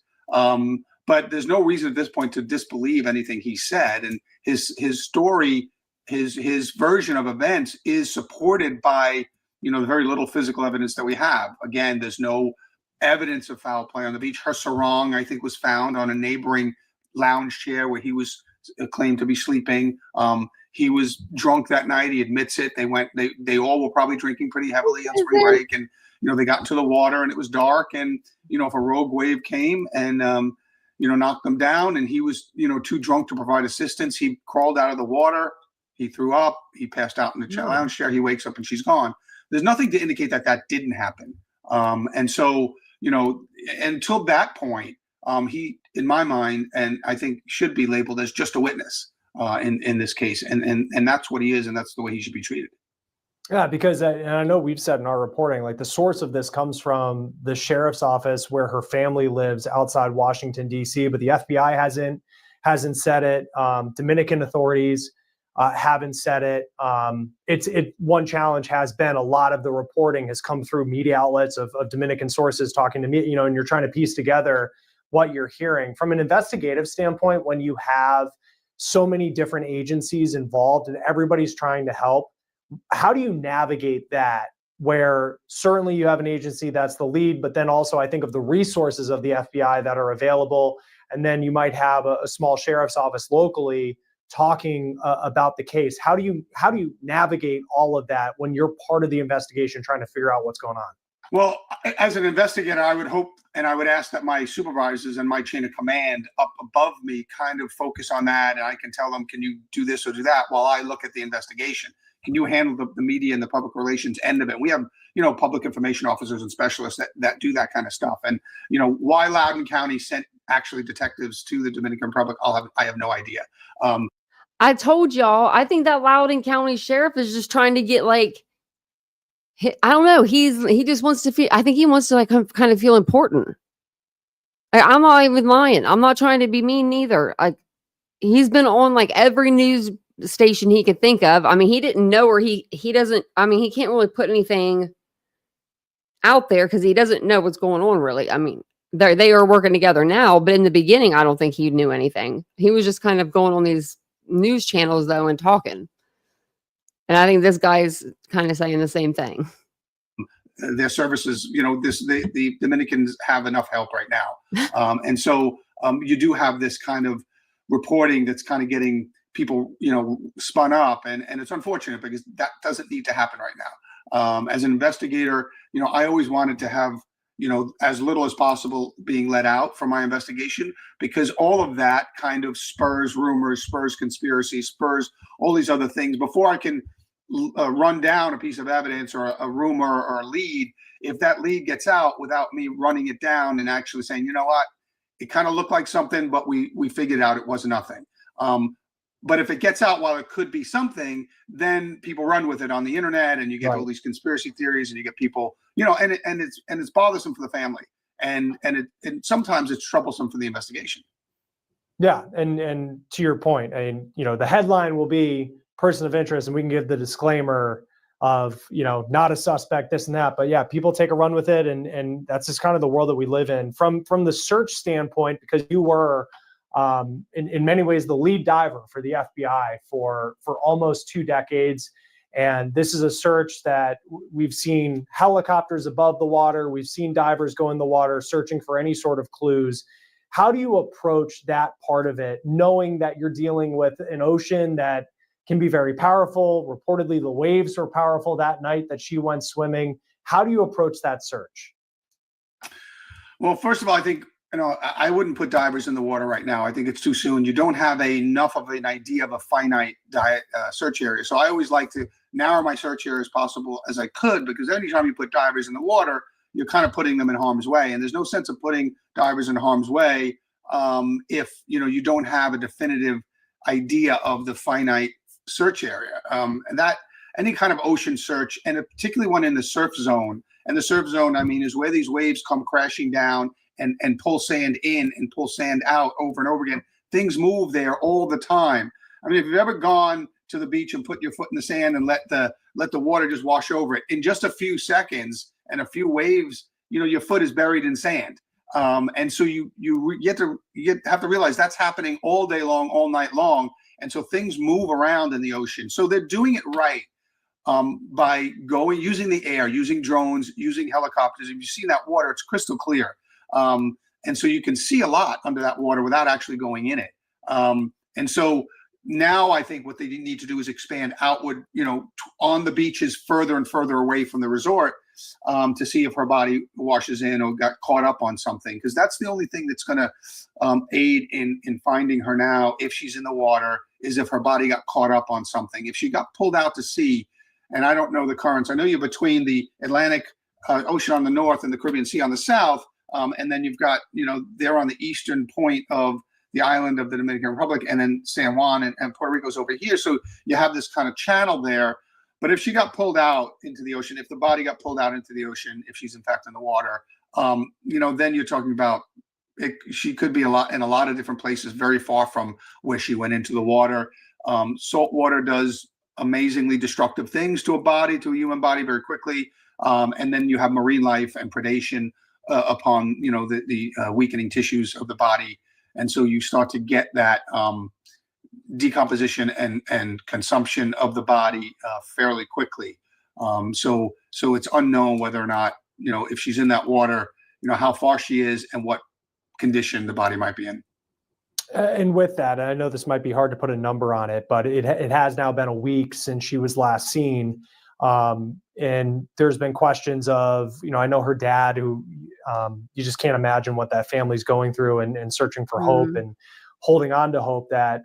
S6: But there's no reason at this point to disbelieve anything he said. And his story, his version of events is supported by, the very little physical evidence that we have. Again, there's no evidence of foul play on the beach. Her sarong, I think, was found on a neighboring lounge chair where he was claimed to be sleeping. He was drunk that night. He admits it. They all were probably drinking pretty heavily on spring break. And, they got into the water and it was dark. And, if a rogue wave came and, knocked them down and he was, too drunk to provide assistance, he crawled out of the water. He threw up. He passed out in the lounge chair. He wakes up and she's gone. There's nothing to indicate that didn't happen. And so, until that point, he, in my mind, and I think should be labeled as just a witness in this case. And that's what he is. And that's the way he should be treated.
S4: Yeah, because and I know we've said in our reporting, like the source of this comes from the sheriff's office where her family lives outside Washington, D.C., but the FBI hasn't said it. Dominican authorities haven't said it. One challenge has been a lot of the reporting has come through media outlets of Dominican sources talking to me, and you're trying to piece together what you're hearing. From an investigative standpoint, when you have so many different agencies involved and everybody's trying to help, how do you navigate that, where certainly you have an agency that's the lead, but then also I think of the resources of the FBI that are available, and then you might have a small sheriff's office locally talking about the case. How do you navigate all of that when you're part of the investigation trying to figure out what's going on?
S6: Well, as an investigator, I would hope and I would ask that my supervisors and my chain of command up above me kind of focus on that. And I can tell them, can you do this or do that while I look at the investigation? Can you handle the media and the public relations end of it? We have, public information officers and specialists that do that kind of stuff. And, why Loudoun County sent actually detectives to the Dominican Republic, I have no idea.
S2: I told y'all, I think that Loudoun County sheriff is just trying to get I don't know. He just wants to feel, I think he wants to kind of feel important. I'm not even lying. I'm not trying to be mean either. He's been on every news station he could think of. I mean, he didn't know, or he doesn't, I mean, he can't really put anything out there because he doesn't know what's going on really. I mean, they are working together now, but in the beginning, I don't think he knew anything. He was just kind of going on these news channels though and talking. And I think this guy's kind of saying the same thing.
S6: Their services, the Dominicans have enough help right now. And so you do have this kind of reporting that's kind of getting people, spun up. And it's unfortunate because that doesn't need to happen right now. As an investigator, I always wanted to have, as little as possible being let out from my investigation, because all of that kind of spurs rumors, spurs conspiracy, spurs all these other things. Before I can run down a piece of evidence or a rumor or a lead, if that lead gets out without me running it down and actually saying, you know what, it kind of looked like something, but we figured out it was nothing. But if it gets out while it could be something, then people run with it on the internet, and you get all these conspiracy theories, and you get people, and it's bothersome for the family, and sometimes it's troublesome for the investigation.
S4: Yeah, and to your point, the headline will be person of interest, and we can give the disclaimer of not a suspect, this and that, but yeah, people take a run with it, and that's just kind of the world that we live in. From the search standpoint, because you were in many ways the lead diver for the FBI for almost 2 decades. And this is a search that we've seen helicopters above the water. We've seen divers go in the water searching for any sort of clues. How do you approach that part of it, knowing that you're dealing with an ocean that can be very powerful? Reportedly, the waves were powerful that night that she went swimming. How do you approach that search?
S6: Well, first of all, I think I wouldn't put divers in the water right now. I think it's too soon. You don't have enough of an idea of a finite search area. So I always like to narrow my search area as possible as I could, because anytime you put divers in the water, you're kind of putting them in harm's way. And there's no sense of putting divers in harm's way if you don't have a definitive idea of the finite search area. And that any kind of ocean search, and particularly one in the surf zone. And the surf zone, is where these waves come crashing down and pull sand in and pull sand out over and over again. Things move there all the time. If you've ever gone to the beach and put your foot in the sand and let the water just wash over it, in just a few seconds and a few waves, your foot is buried in sand. And so you have to realize that's happening all day long, all night long. And so things move around in the ocean. So they're doing it right by using the air, using drones, using helicopters. If you see that water, it's crystal clear. And so you can see a lot under that water without actually going in it. And so now I think what they need to do is expand outward, on the beaches further and further away from the resort, to see if her body washes in or got caught up on something. Because that's the only thing that's going to aid in finding her now, if she's in the water, is if her body got caught up on something. If she got pulled out to sea, and I don't know the currents. I know you're between the Atlantic Ocean on the north and the Caribbean Sea on the south. And then you've got, they're on the eastern point of the island of the Dominican Republic, and then San Juan and Puerto Rico's over here. So you have this kind of channel there. But if she got pulled out into the ocean, if the body got pulled out into the ocean, if she's in fact in the water, then you're talking about she could be in a lot of different places, very far from where she went into the water. Salt water does amazingly destructive things to a human body very quickly. And then you have marine life and predation upon, the weakening tissues of the body. And so you start to get that decomposition and consumption of the body fairly quickly. So it's unknown whether or not, if she's in that water, how far she is and what condition the body might be in.
S4: And with that, I know this might be hard to put a number on it, but it has now been a week since she was last seen. And there's been questions of, I know her dad, who you just can't imagine what that family's going through, and searching for hope and holding on to hope that,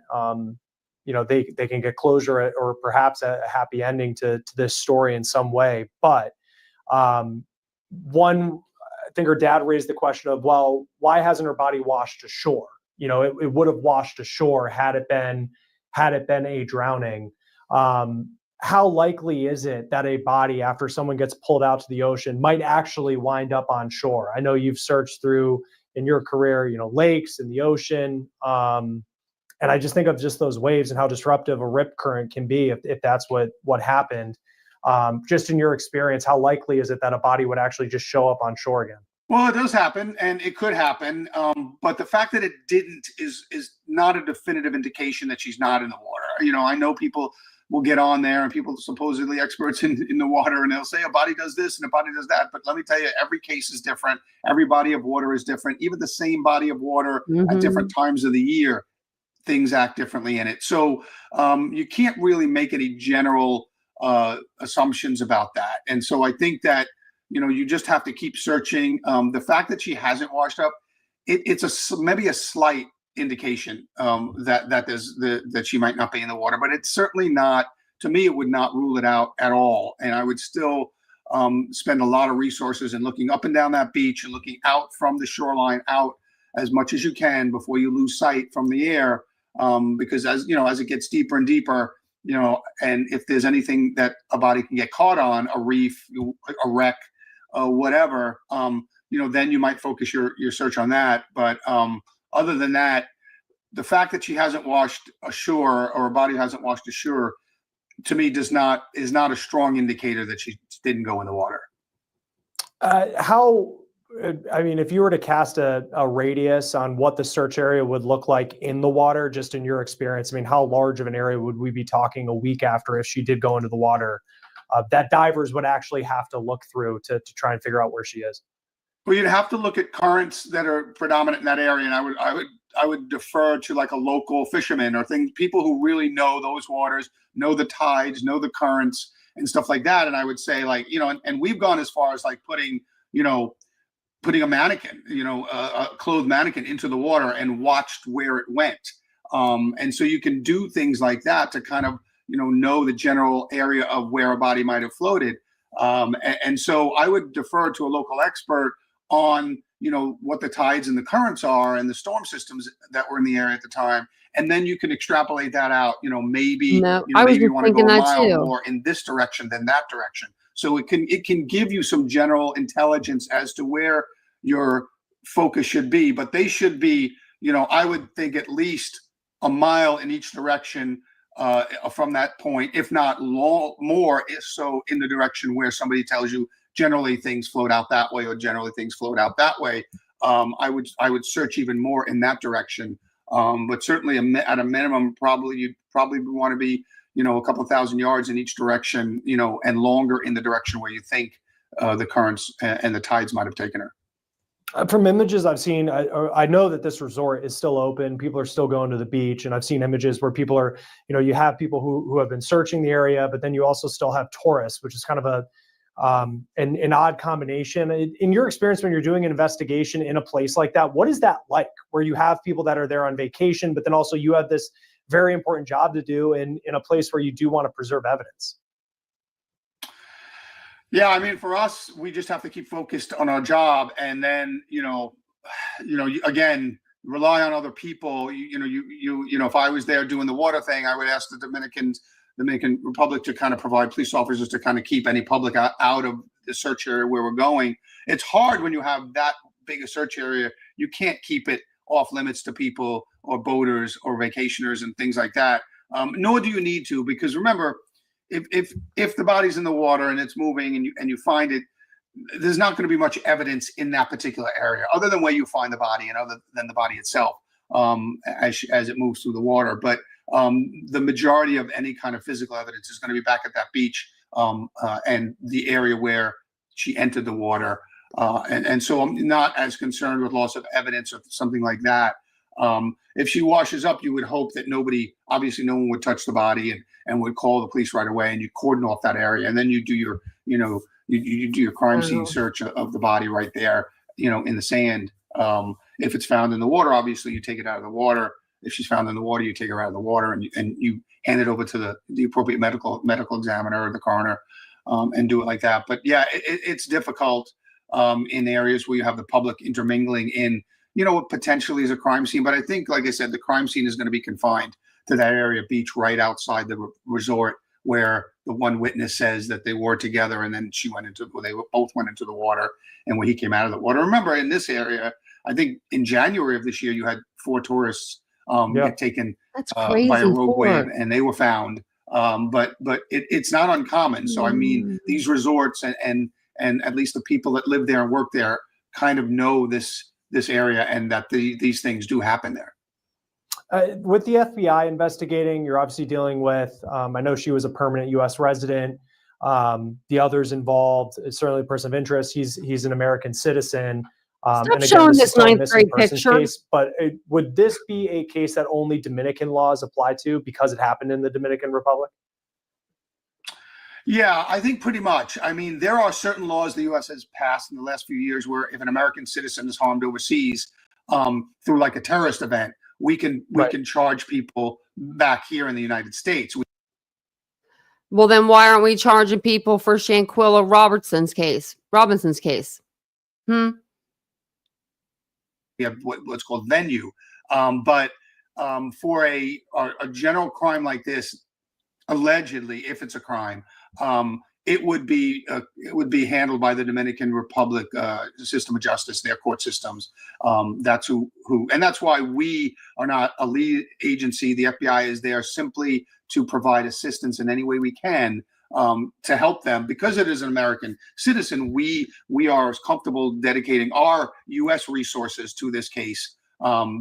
S4: they can get closure or perhaps a happy ending to this story in some way. But I think her dad raised the question of, well, why hasn't her body washed ashore? It would have washed ashore had it been a drowning. How likely is it that a body, after someone gets pulled out to the ocean, might actually wind up on shore? I know you've searched through in your career, lakes and the ocean. And I just think of just those waves and how disruptive a rip current can be if that's what happened. Just in your experience, how likely is it that a body would actually just show up on shore again?
S6: Well, it does happen, and it could happen. But the fact that it didn't is not a definitive indication that she's not in the water. I know people will get on there, and people supposedly experts in the water, and they'll say a body does this and a body does that. But let me tell you, every case is different. Every body of water is different. Even the same body of water at different times of the year, things act differently in it. So you can't really make any general assumptions about that. And so I think that, you just have to keep searching. The fact that she hasn't washed up, it's maybe a slight indication that she might not be in the water, but it's certainly not. To me, it would not rule it out at all. And I would still spend a lot of resources in looking up and down that beach and looking out from the shoreline out as much as you can before you lose sight from the air. Because as it gets deeper and deeper, and if there's anything that a body can get caught on, a reef, a wreck, whatever, then you might focus your search on that. But other than that, the fact that she hasn't washed ashore, or a body hasn't washed ashore, to me is not a strong indicator that she didn't go in the water.
S4: If you were to cast a radius on what the search area would look like in the water, just in your experience, how large of an area would we be talking a week after if she did go into the water that divers would actually have to look through to try and figure out where she is?
S6: Well, you'd have to look at currents that are predominant in that area, and I would defer to like a local fisherman or people who really know those waters, know the tides, know the currents and stuff like that. And I would say, and we've gone as far as like putting a mannequin, a clothed mannequin into the water and watched where it went. And so you can do things like that to kind of, know the general area of where a body might have floated. And so I would defer to a local expert on, what the tides and the currents are and the storm systems that were in the area at the time. And then you can extrapolate that out, maybe you want to go a mile more in this direction than that direction. So it can give you some general intelligence as to where your focus should be, but they should be, I would think at least a mile in each direction from that point, if not more, if so in the direction where somebody tells you generally things float out that way or generally things float out that way. I would search even more in that direction. But certainly at a minimum, you'd probably want to be, a couple of 1,000 yards in each direction, and longer in the direction where you think the currents and the tides might have taken her.
S4: From images I've seen, I know that this resort is still open. People are still going to the beach, and I've seen images where people are, you have people who have been searching the area, but then you also still have tourists, which is kind of an odd combination. In your experience, when you're doing an investigation in a place like that, what is that like, where you have people that are there on vacation, but then also you have this very important job to do in a place where you do want to preserve evidence?
S6: Yeah, for us, we just have to keep focused on our job, and then again, rely on other people. If I was there doing the water thing, I would ask the Dominican Republic to kind of provide police officers to kind of keep any public out of the search area where we're going. It's hard when you have that big a search area. You can't keep it off limits to people or boaters or vacationers and things like that. Nor do you need to, because remember, if the body's in the water and it's moving and you find it, there's not going to be much evidence in that particular area, other than where you find the body and other than the body itself, as it moves through the water. But the majority of any kind of physical evidence is going to be back at that beach and the area where she entered the water. And so I'm not as concerned with loss of evidence or something like that. If she washes up, you would hope that obviously no one would touch the body and would call the police right away, and you cordon off that area, and then you do your, you do your crime scene search of the body right there, in the sand. If it's found in the water, obviously you take it out of the water. If she's found in the water, you take her out of the water and you hand it over to the appropriate medical examiner or the coroner, and do it like that. But yeah, it's difficult in areas where you have the public intermingling in, what potentially is a crime scene. But I think, like I said, the crime scene is going to be confined to that area beach right outside the resort, where the one witness says that they were together and then they both went into the water, and when he came out of the water. Remember, in this area, I think in January of this year, you had 4 tourists get taken by a rogue wave, and they were found. But it's not uncommon. So I mean, these resorts and at least the people that live there and work there kind of know this area, and that these things do happen there.
S4: With the FBI investigating, you're obviously dealing with, I know she was a permanent U.S. resident. The others involved, certainly a person of interest. He's an American citizen.
S2: Stop showing this ninth grade picture.
S4: Case, but would this be a case that only Dominican laws apply to because it happened in the Dominican Republic?
S6: Yeah, I think pretty much. I mean, there are certain laws the U.S. has passed in the last few years where if an American citizen is harmed overseas through like a terrorist event, we can charge people back here in the United States.
S2: Well, then why aren't we charging people for Shanquilla Robinson's case?
S6: We have what's called venue, but for a general crime like this, allegedly, if it's a crime, it would be handled by the Dominican Republic system of justice, their court systems. That's who, and that's why we are not a lead agency. The FBI is there simply to provide assistance in any way we can to help them. Because it is an American citizen, we are comfortable dedicating our U.S. resources to this case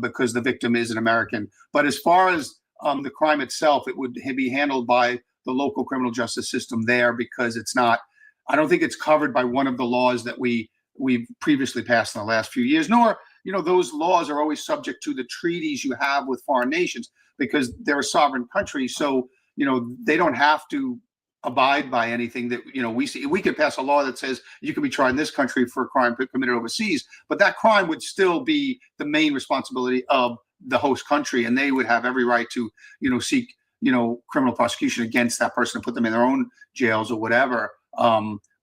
S6: because the victim is an American. But as far as the crime itself, it would be handled by the local criminal justice system there, because I don't think it's covered by one of the laws that we've previously passed in the last few years, nor, those laws are always subject to the treaties you have with foreign nations, because they're a sovereign country. So, they don't have to abide by anything that, we see. We could pass a law that says you can be tried in this country for a crime committed overseas, but that crime would still be the main responsibility of the host country, and they would have every right to, seek, criminal prosecution against that person and put them in their own jails or whatever.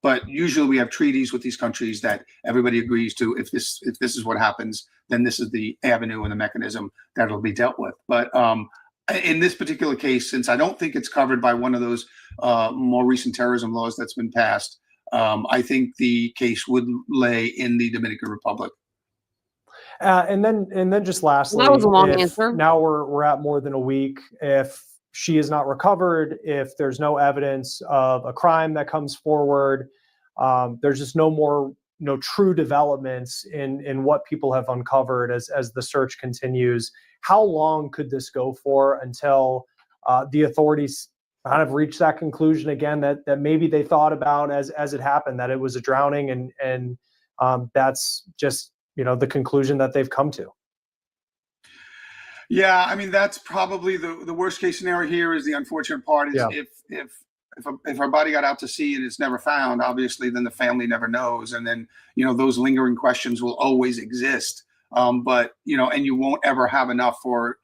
S6: But usually we have treaties with these countries that everybody agrees to. If this is what happens, then this is the avenue and the mechanism that'll be dealt with. But in this particular case, since I don't think it's covered by one of those more recent terrorism laws that's been passed, I think the case would lay in the Dominican Republic.
S4: And then just lastly,
S2: that was a long answer.
S4: Now we're at more than a week. If she is not recovered, if there's no evidence of a crime that comes forward, there's just no true developments in what people have uncovered as the search continues. How long could this go for until the authorities kind of reach that conclusion again that maybe they thought about as it happened, that it was a drowning, and that's just the conclusion that they've come to?
S6: Yeah, I mean, that's probably the worst case scenario here. Is the unfortunate part is if her body got out to sea and it's never found, obviously then the family never knows, and then those lingering questions will always exist. But and you won't ever have enough for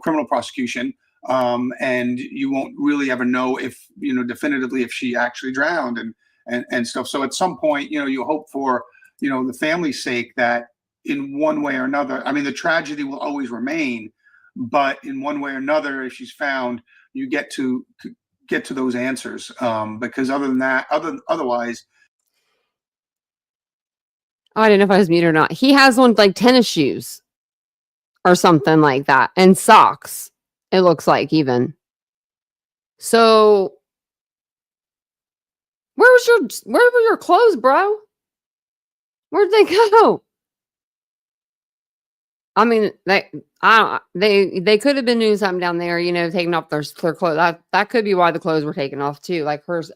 S6: criminal prosecution, and you won't really ever know if definitively if she actually drowned and stuff. So at some point, you hope for the family's sake that in one way or another, I mean, the tragedy will always remain, but in one way or another, if she's found, you get to those answers. Because other than that, otherwise.
S2: Oh, I didn't know if I was muted or not. He has one like tennis shoes or something like that, and socks. It looks like even. So where were your clothes, bro? Where'd they go? I mean, they could have been doing something down there, you know, taking off their clothes. That could be why the clothes were taken off too. Like hers,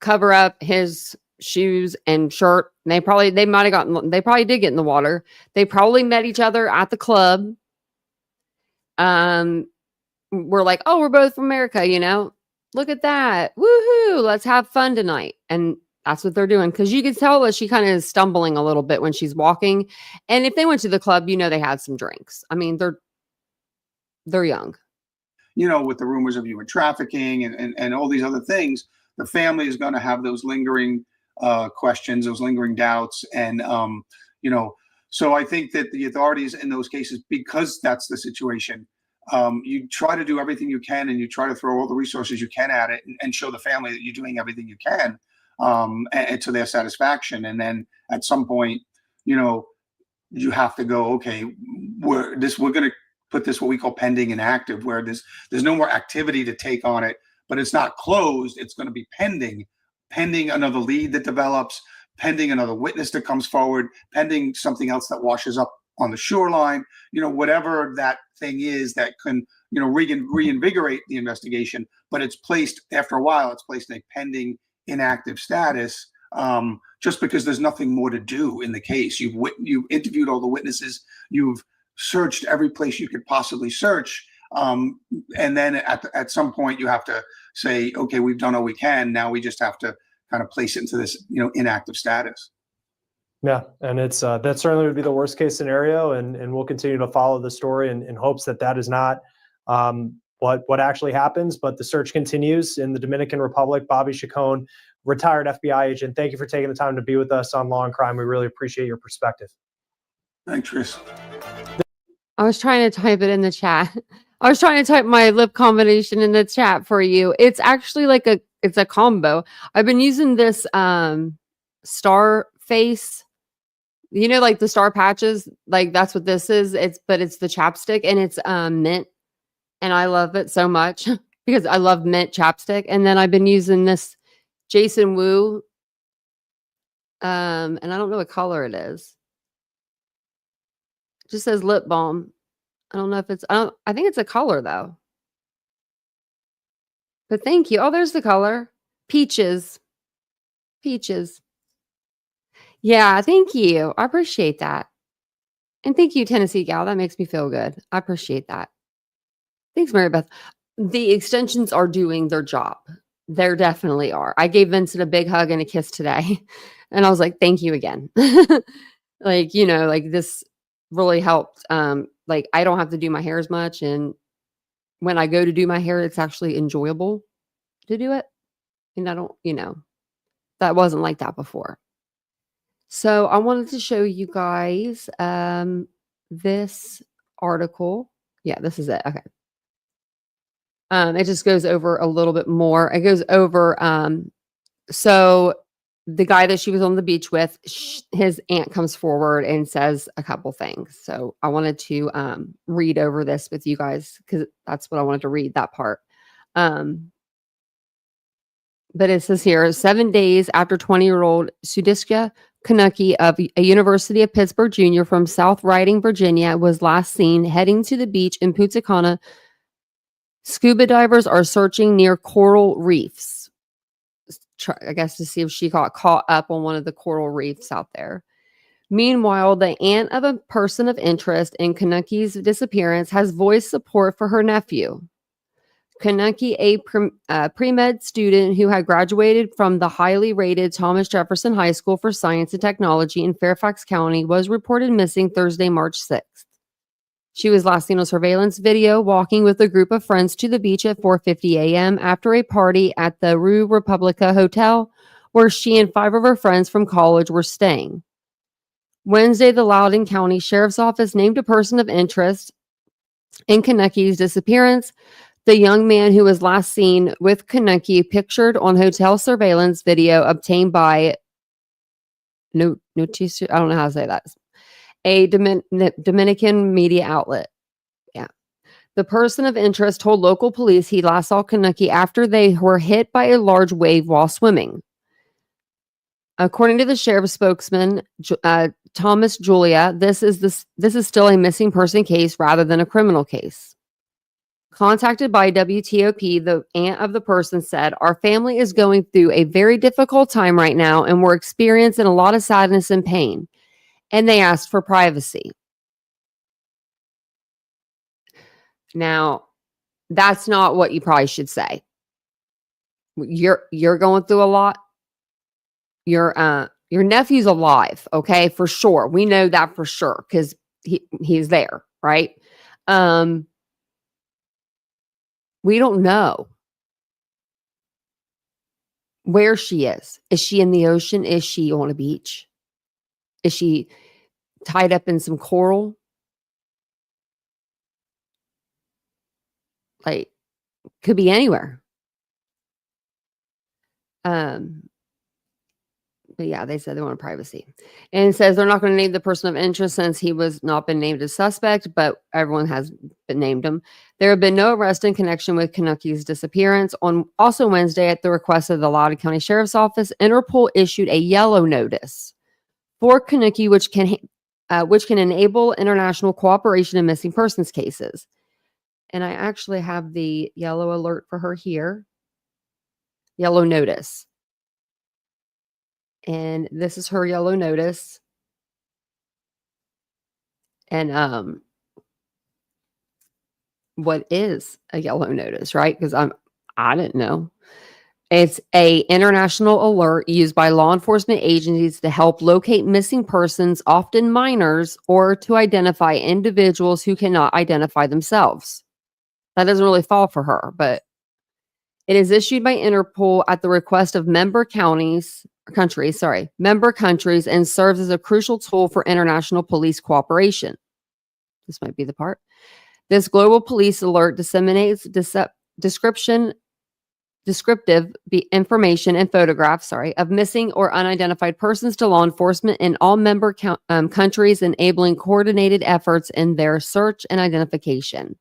S2: cover up his shoes and shirt. And they probably did get in the water. They probably met each other at the club. We're like, oh, we're both from America, you know, look at that. Woohoo. Let's have fun tonight. And that's what they're doing. Cause you can tell that she kind of is stumbling a little bit when she's walking. And if they went to the club, you know, they had some drinks. I mean, they're young.
S6: You know, with the rumors of human trafficking and all these other things, the family is going to have those lingering questions, those lingering doubts. And, you know, so I think that the authorities in those cases, because that's the situation, you try to do everything you can, and you try to throw all the resources you can at it and show the family that you're doing everything you can and to their satisfaction. And then at some point, you know, you have to go, okay, we're going to put this what we call pending and active, where there's no more activity to take on it, but it's not closed. It's going to be pending another lead that develops, pending another witness that comes forward, pending something else that washes up on the shoreline, you know, whatever that thing is that can, you know, reinvigorate the investigation. But it's placed, after a while, it's placed in a pending inactive status, just because there's nothing more to do in the case. You've interviewed all the witnesses, you've searched every place you could possibly search, and then at some point you have to say, okay, we've done all we can. Now we just have to kind of place it into this, you know, inactive status.
S4: Yeah, and it's that certainly would be the worst case scenario, and we'll continue to follow the story in hopes that is not what actually happens. But the search continues in the Dominican Republic. Bobby Chacon, retired FBI agent, thank you for taking the time to be with us on Law and Crime. We really appreciate your perspective.
S6: Thanks, Chris.
S2: I was trying to type it in the chat. I was trying to type my lip combination in the chat for you. It's actually it's a combo. I've been using this star face, you know, like the star patches, like that's what this is. But it's the chapstick, and it's mint, and I love it so much because I love mint chapstick. And then I've been using this Jason Wu, and I don't know what color it is. It just says lip balm. I don't know if it's, I think it's a color though. But thank you. Oh, there's the color. Peaches. Yeah, thank you. I appreciate that. And thank you, Tennessee Gal. That makes me feel good. I appreciate that. Thanks, Mary Beth. The extensions are doing their job. There definitely are. I gave Vincent a big hug and a kiss today. And I was like, thank you again. Like, you know, like this really helped. Like I don't have to do my hair as much. And when I go to do my hair, it's actually enjoyable to do it. And I don't, you know, that wasn't like that before. So I wanted to show you guys this article. Yeah, this is it. Okay. It just goes over a little bit more. It goes over, so the guy that she was on the beach with, his aunt comes forward and says a couple things. So I wanted to read over this with you guys because that's what I wanted to read, that part. But it says here, 7 days after 20-year-old Sudiksha Konanki of a University of Pittsburgh Jr. from South Riding, Virginia, was last seen heading to the beach in Punta Cana. Scuba divers are searching near coral reefs. I guess to see if she got caught up on one of the coral reefs out there. Meanwhile, the aunt of a person of interest in Konanki's disappearance has voiced support for her nephew. Konanki, a pre-med student who had graduated from the highly rated Thomas Jefferson High School for Science and Technology in Fairfax County, was reported missing Thursday, March 6th. She was last seen on surveillance video walking with a group of friends to the beach at 4:50 a.m. after a party at the Rue Republica Hotel, where she and 5 of her friends from college were staying. Wednesday, the Loudoun County Sheriff's Office named a person of interest in Konanki's disappearance. The young man who was last seen with Konanki pictured on hotel surveillance video obtained by Noticia, I don't know how to say that. A Dominican media outlet. Yeah. The person of interest told local police he last saw Konanki after they were hit by a large wave while swimming. According to the sheriff's spokesman, Thomas Julia, this is still a missing person case rather than a criminal case. Contacted by WTOP, the aunt of the person said, "Our family is going through a very difficult time right now, and we're experiencing a lot of sadness and pain, and they asked for privacy." Now, that's not what you probably should say. You're going through a lot. Your nephew's alive, okay, for sure. We know that for sure because he's there, right? We don't know where she is. Is she in the ocean? Is she on a beach? Is she tied up in some coral? Like, could be anywhere. But yeah, they said they wanted privacy. And it says they're not going to name the person of interest since he was not been named as suspect, but everyone has been named him. There have been no arrests in connection with Konanki's disappearance. On also Wednesday, at the request of the Loudoun County Sheriff's Office, Interpol issued a yellow notice for Konanki, which can enable international cooperation in missing persons cases. And I actually have the yellow alert for her here. Yellow notice. And this is her yellow notice. And what is a yellow notice, right? Because I didn't know. It's a international alert used by law enforcement agencies to help locate missing persons, often minors, or to identify individuals who cannot identify themselves. That doesn't really fall for her, but it is issued by Interpol at the request of member countries, and serves as a crucial tool for international police cooperation. This might be the part. This global police alert disseminates descriptive information and photographs, of missing or unidentified persons to law enforcement in all member countries, enabling coordinated efforts in their search and identification.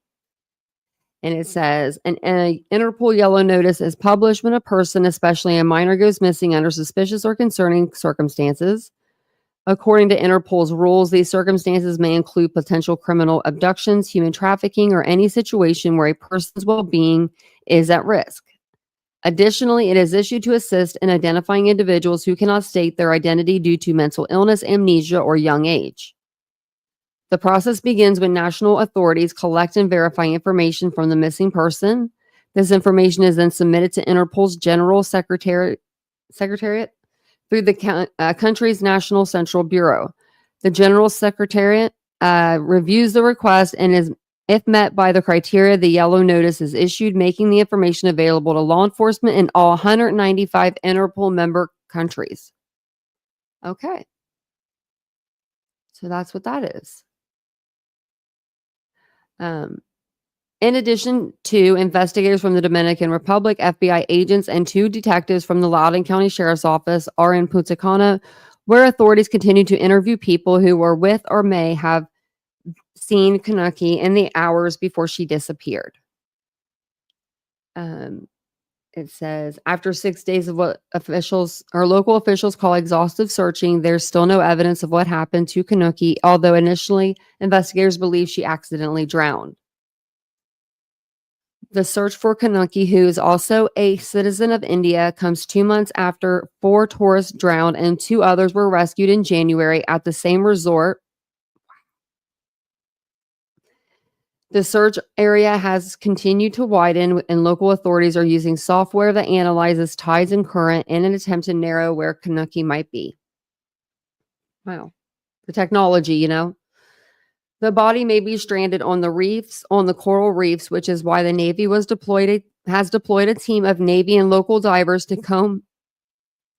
S2: And it says, an Interpol yellow notice is published when a person, especially a minor, goes missing under suspicious or concerning circumstances. According to Interpol's rules, these circumstances may include potential criminal abductions, human trafficking, or any situation where a person's well-being is at risk. Additionally, it is issued to assist in identifying individuals who cannot state their identity due to mental illness, amnesia, or young age. The process begins when national authorities collect and verify information from the missing person. This information is then submitted to Interpol's General Secretariat through the country's National Central Bureau. The General Secretariat reviews the request and if met by the criteria, the yellow notice is issued, making the information available to law enforcement in all 195 Interpol member countries. Okay. So that's what that is. In addition to investigators from the Dominican Republic, FBI agents and 2 detectives from the Loudoun County Sheriff's Office are in Punta Cana, where authorities continue to interview people who were with or may have seen Konanki in the hours before she disappeared. It says, after 6 days of what local officials call exhaustive searching, there's still no evidence of what happened to Konanki, although initially investigators believe she accidentally drowned. The search for Konanki, who is also a citizen of India, comes 2 months after 4 tourists drowned and 2 others were rescued in January at the same resort. The search area has continued to widen, and local authorities are using software that analyzes tides and current in an attempt to narrow where Konanki might be. Wow. The technology, you know. The body may be stranded on the coral reefs, which is why the Navy has deployed a team of Navy and local divers to comb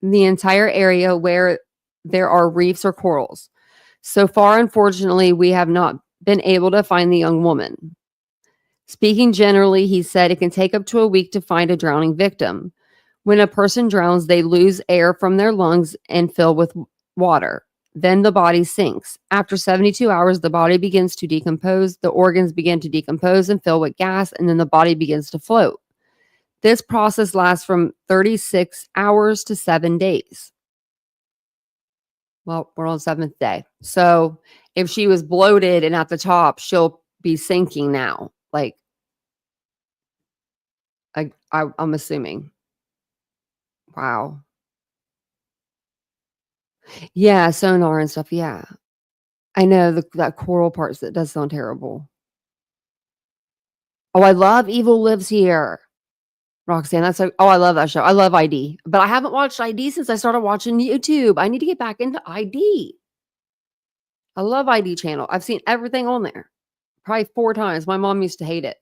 S2: the entire area where there are reefs or corals. So far, unfortunately, we have not been able to find the young woman. Speaking generally, he said it can take up to a week to find a drowning victim. When a person drowns, they lose air from their lungs and fill with water. Then the body sinks. After 72 hours, the body begins to decompose. The organs begin to decompose and fill with gas, and then the body begins to float. This process lasts from 36 hours to 7 days. Well, we're on 7th day. So if she was bloated and at the top, she'll be sinking now. Like, I'm assuming. Wow. Yeah, sonar and stuff. Yeah. I know that coral part that does sound terrible. Oh, I love Evil Lives Here. Roxanne, that's like, oh, I love that show. I love ID, but I haven't watched ID since I started watching YouTube. I need to get back into ID. I love ID channel. I've seen everything on there probably 4 times. My mom used to hate it.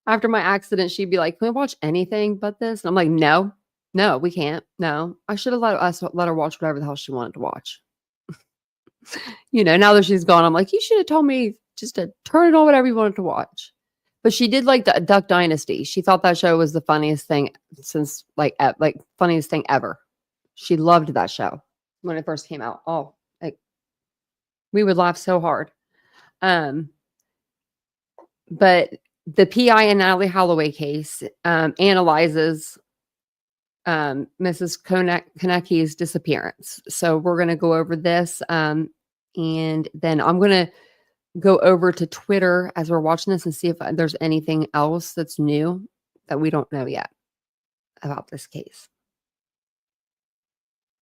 S2: After my accident, she'd be like, can we watch anything but this? And I'm like, no, we can't. No, I should have let her watch whatever the hell she wanted to watch. Now that she's gone, I'm like, you should have told me just to turn it on whatever you wanted to watch. But she did like the Duck Dynasty. She thought that show was the funniest thing since like funniest thing ever. She loved that show when it first came out. Oh, like we would laugh so hard. But the PI in Natalie Holloway case analyzes Mrs. Konanki's disappearance. So we're going to go over this, and then I'm going to go over to Twitter as we're watching this and see if there's anything else that's new that we don't know yet about this case.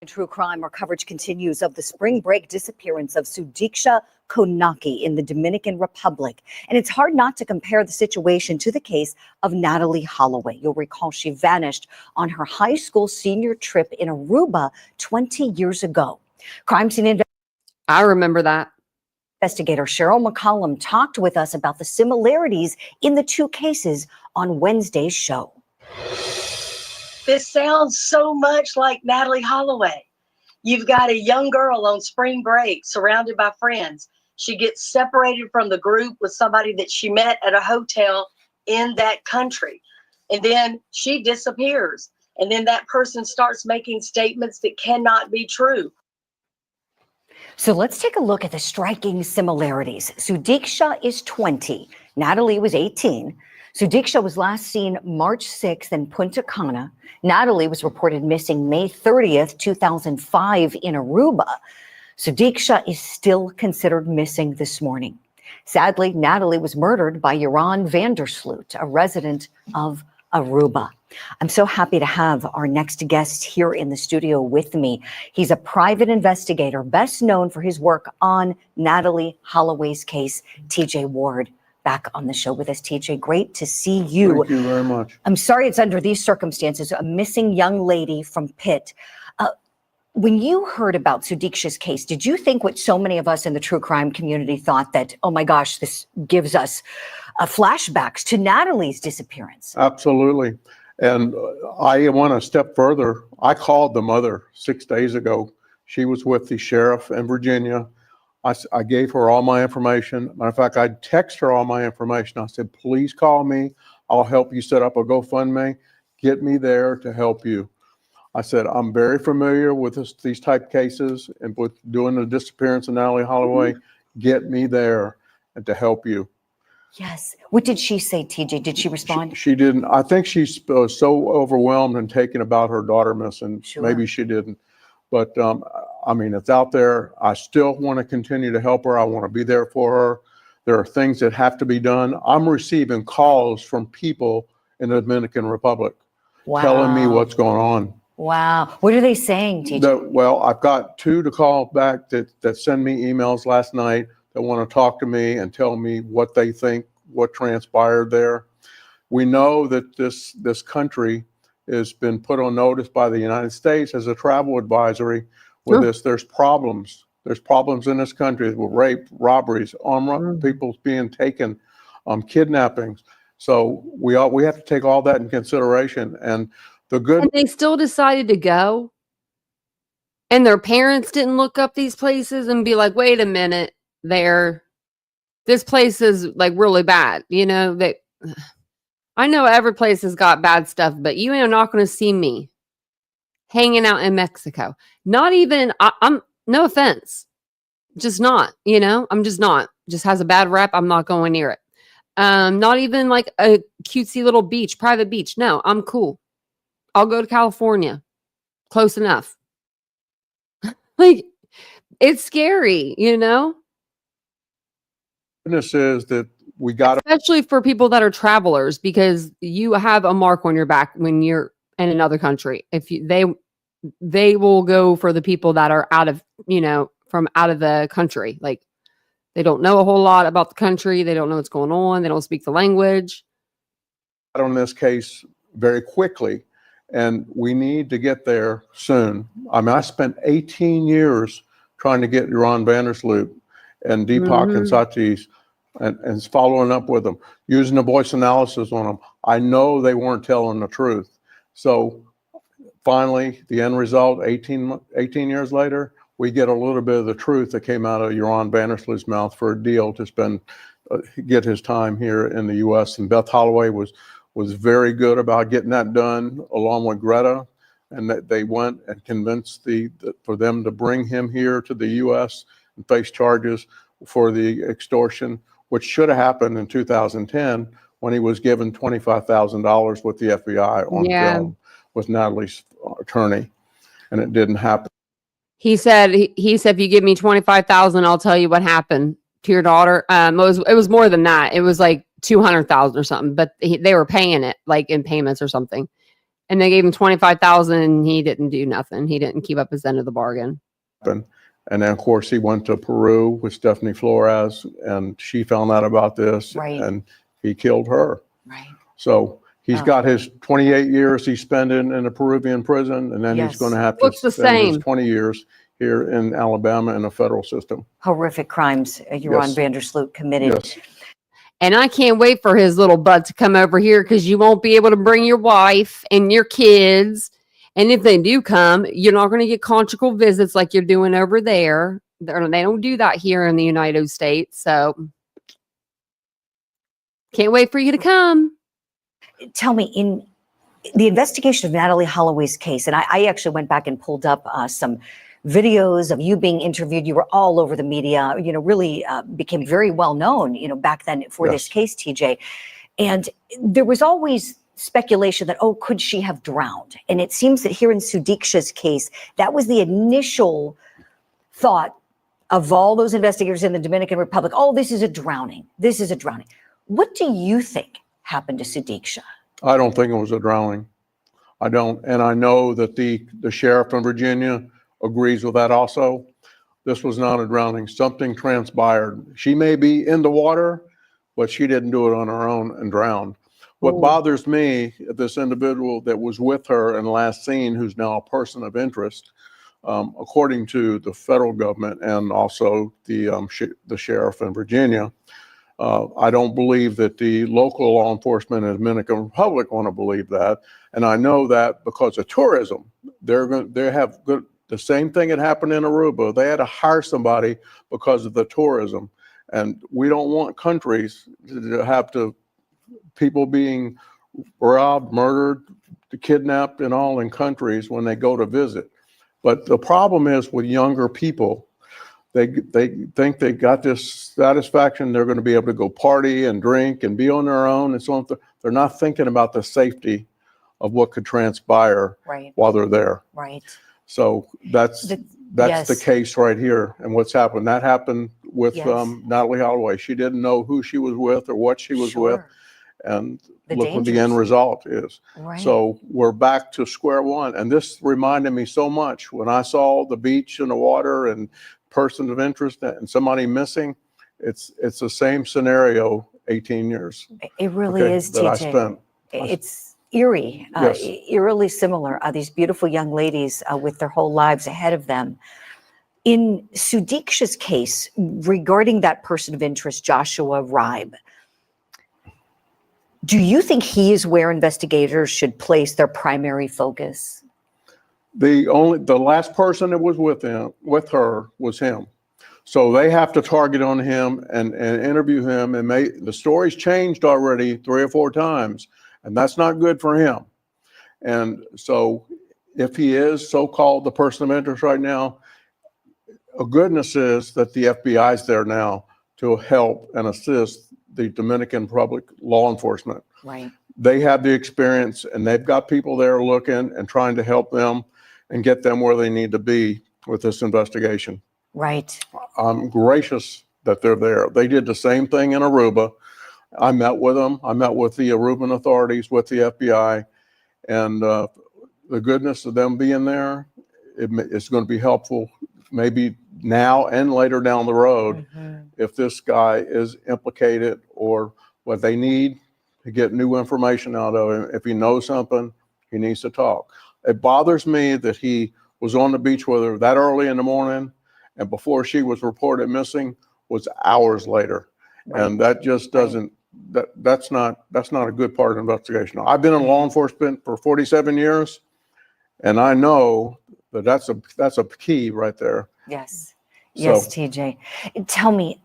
S7: True crime, our coverage continues of the spring break disappearance of Sudiksha Konanki in the Dominican Republic. And it's hard not to compare the situation to the case of Natalie Holloway. You'll recall she vanished on her high school senior trip in Aruba 20 years ago. Crime scene
S2: I remember that.
S7: Investigator Cheryl McCollum talked with us about the similarities in the 2 cases on Wednesday's show.
S8: This sounds so much like Natalie Holloway. You've got a young girl on spring break surrounded by friends. She gets separated from the group with somebody that she met at a hotel in that country. And then she disappears. And then that person starts making statements that cannot be true.
S7: So let's take a look at the striking similarities. Sudiksha is 20. Natalie was 18. Sudiksha was last seen March 6th in Punta Cana. Natalie was reported missing May 30th, 2005 in Aruba. Sudiksha is still considered missing this morning. Sadly, Natalie was murdered by Joran Vandersloot, a resident of Aruba. I'm so happy to have our next guest here in the studio with me. He's a private investigator, best known for his work on Natalie Holloway's case. TJ Ward, back on the show with us. TJ, great to see you.
S9: Thank you very much.
S7: I'm sorry it's under these circumstances. A missing young lady from Pitt. When you heard about Sudiksha's case, did you think what so many of us in the true crime community thought, that, oh my gosh, this gives us flashbacks to Natalie's disappearance?
S9: Absolutely. And I went a step further. I called the mother 6 days ago. She was with the sheriff in Virginia. I gave her all my information. Matter of fact, I text her all my information. I said, please call me. I'll help you set up a GoFundMe. Get me there to help you. I said, I'm very familiar with these type cases and with doing the disappearance of Natalie Holloway. Get me there and to help you.
S7: Yes. What did she say, TJ? Did she respond?
S9: She didn't. I think she's so overwhelmed and taken about her daughter missing.
S7: Sure.
S9: Maybe she didn't. But I mean, it's out there. I still want to continue to help her. I want to be there for her. There are things that have to be done. I'm receiving calls from people in the Dominican Republic telling me what's going on.
S7: Wow. What are they saying, TJ?
S9: Well, I've got 2 to call back that send me emails last night that want to talk to me and tell me what they think, what transpired there. We know that this country has been put on notice by the United States as a travel advisory with this. There's problems. There's problems in this country with rape, robberies, armed people being taken, kidnappings. So we have to take all that in consideration. And
S2: they still decided to go. And their parents didn't look up these places and be like, wait a minute, this place is like really bad. I know every place has got bad stuff, but you are not going to see me hanging out in Mexico. Not even, I'm No offense. Just not, I'm just not. Just has a bad rep. I'm not going near it. Not even like a cutesy little beach, private beach. No, I'm cool. I'll go to California. Close enough. Like, it's scary,
S9: Goodness is that we got to,
S2: especially for people that are travelers, because you have a mark on your back when you're in another country. If they will go for the people that are out of, from out of the country. Like, they don't know a whole lot about the country. They don't know what's going on. They don't speak the language.
S9: on this case very quickly, and we need to get there soon. I mean, I spent 18 years trying to get Ron Vandersloot and Deepak and Satish and following up with them, using the voice analysis on them. I know they weren't telling the truth. So finally, the end result, 18 years later, we get a little bit of the truth that came out of Ron Vandersloot's mouth for a deal to spend, get his time here in the U.S. And Beth Holloway was very good about getting that done, along with Greta, and that they went and convinced for them to bring him here to the U.S. and face charges for the extortion, which should have happened in 2010 when he was given $25,000 with the FBI on film with Natalie's attorney, and it didn't happen.
S2: He said, if you give me $25,000, I'll tell you what happened to your daughter. It was more than that. It was like $200,000 or something, but they were paying it like in payments or something. And they gave him $25,000 and he didn't do nothing. He didn't keep up his end of the bargain.
S9: And then, of course, he went to Peru with Stephanie Flores, and she found out about this, and he killed her.
S7: Right.
S9: So he's got his 28 years he spent in a Peruvian prison, and then he's going to have to spend his 20 years here in Alabama in a federal system.
S7: Horrific crimes Ron Vandersloot committed.
S9: Yes.
S2: And I can't wait for his little butt to come over here, because you won't be able to bring your wife and your kids. And if they do come, you're not going to get conjugal visits like you're doing over there. They don't do that here in the United States. So can't wait for you to come.
S7: Tell me, in the investigation of Natalie Holloway's case, and I actually went back and pulled up some videos of you being interviewed. You were all over the media, really became very well known, back then for this case, TJ. And there was always speculation that, could she have drowned? And it seems that here in Sudiksha's case, that was the initial thought of all those investigators in the Dominican Republic. Oh, this is a drowning. This is a drowning. What do you think happened to Sudiksha?
S9: I don't think it was a drowning. I don't. And I know that the sheriff in Virginia agrees with that also. This was not a drowning. Something transpired. She may be in the water, but she didn't do it on her own and drowned. What bothers me, this individual that was with her and last seen, who's now a person of interest, according to the federal government and also the sheriff in Virginia, I don't believe that the local law enforcement in the Dominican Republic want to believe that. And I know that because of tourism, they have good. The same thing had happened in Aruba. They had to hire somebody because of the tourism. And we don't want countries to have people being robbed, murdered, kidnapped and all in countries when they go to visit. But the problem is with younger people, they think they got this satisfaction. They're going to be able to go party and drink and be on their own and so on. They're not thinking about the safety of what could transpire while they're there.
S7: Right.
S9: So that's the case right here. And what's happened, that happened with Natalie Holloway. She didn't know who she was with or what she was with. And look what the end result is. So we're back to square one. And this reminded me so much when I saw the beach and the water and person of interest and somebody missing. It's the same scenario 18 years.
S7: It really is,
S9: that
S7: TJ.
S9: I spent.
S7: It's eerie, eerily similar. These beautiful young ladies with their whole lives ahead of them. In Sudiksha's case, regarding that person of interest, Joshua Ribe, do you think he is where investigators should place their primary focus?
S9: The last person that was with her was him. So they have to target on him and interview him, and the story's changed already 3 or 4 times, and that's not good for him. And so if he is so-called the person of interest right now, goodness is that the FBI is there now to help and assist the Dominican Republic law enforcement.
S7: Right.
S9: They have the experience, and they've got people there looking and trying to help them and get them where they need to be with this investigation.
S7: Right.
S9: I'm gracious that they're there. They did the same thing in Aruba. I met with them. I met with the Aruban authorities, with the FBI, and the goodness of them being there, it's going to be helpful maybe now and later down the road if this guy is implicated or what they need to get new information out of him. If he knows something, he needs to talk. It bothers me that he was on the beach with her that early in the morning, and before she was reported missing was hours later.
S7: Right.
S9: And that just doesn't, that's not a good part of the investigation. I've been in law enforcement for 47 years, and I know that that's a key right there.
S7: Yes. Yes,
S9: So-
S7: TJ. Tell me,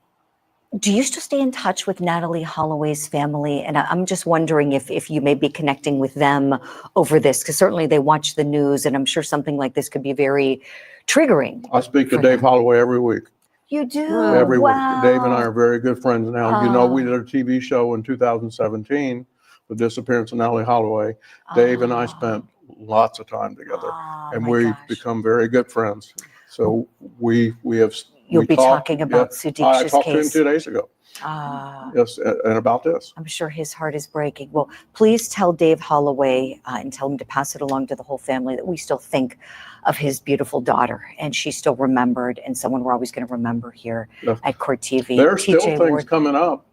S7: do you still stay in touch with Natalie Holloway's family? And I'm just wondering if you may be connecting with them over this, because certainly they watch the news, and I'm sure something like this could be very triggering.
S9: I speak to
S7: for
S9: Dave
S7: them.
S9: Holloway every week.
S7: You do?
S9: Every
S7: Wow.
S9: week. Dave and I are very good friends now. You know, we
S7: Ah.
S9: did a TV show in 2017, The Disappearance of Natalie Holloway. Dave and I
S7: Ah.
S9: spent lots of time together,
S7: Oh,
S9: and
S7: my
S9: we've
S7: gosh.
S9: become very good friends. So we have.
S7: You'll
S9: we
S7: be
S9: talked-
S7: talking about
S9: I
S7: Sudiksha's
S9: talked to him
S7: case.
S9: 2 days ago.
S7: Ah.
S9: Yes, and about this.
S7: I'm sure his heart is breaking. Well, please tell Dave Holloway and tell him to pass it along to the whole family that we still think of his beautiful daughter, and she's still remembered, and someone we're always going to remember here
S9: Yeah.
S7: at Court TV.
S9: There are still
S7: TJ
S9: things
S7: Ward.
S9: coming up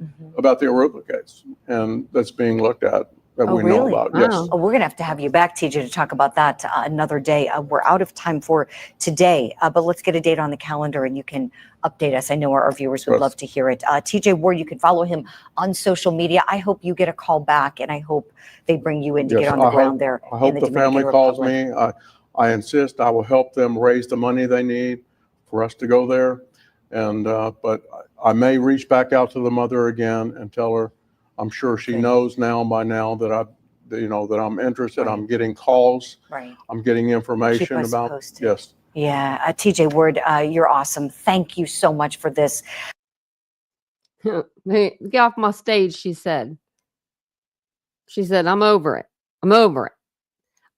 S7: Mhm.
S9: about the Aruba case, and that's being looked at that
S7: Oh,
S9: we know
S7: really?
S9: about.
S2: Wow.
S9: Yes.
S7: Oh, we're going to have you back, TJ, to talk about that another day. We're out of time for today, but let's get a date on the calendar and you can update us. I know our viewers would
S9: Yes.
S7: love to hear it. TJ Ward, you can follow him on social media. I hope you get a call back, and I hope they bring you in to
S9: Yes,
S7: get on the
S9: I
S7: ground
S9: hope-
S7: there
S9: I hope
S7: in the
S9: the family
S7: Dominican
S9: calls
S7: Republic.
S9: me. I insist I will help them raise the money they need for us to go there. And, but I may reach back out to the mother again and tell her, I'm sure she
S7: Okay.
S9: knows by now that that I'm interested.
S7: Right.
S9: I'm getting calls.
S7: Right.
S9: I'm getting information
S7: us
S9: about.
S7: posted.
S9: Yes.
S7: Yeah. TJ Ward, you're awesome. Thank you so much for this.
S2: Hey, get off my stage, she said. She said, I'm over it. I'm over it.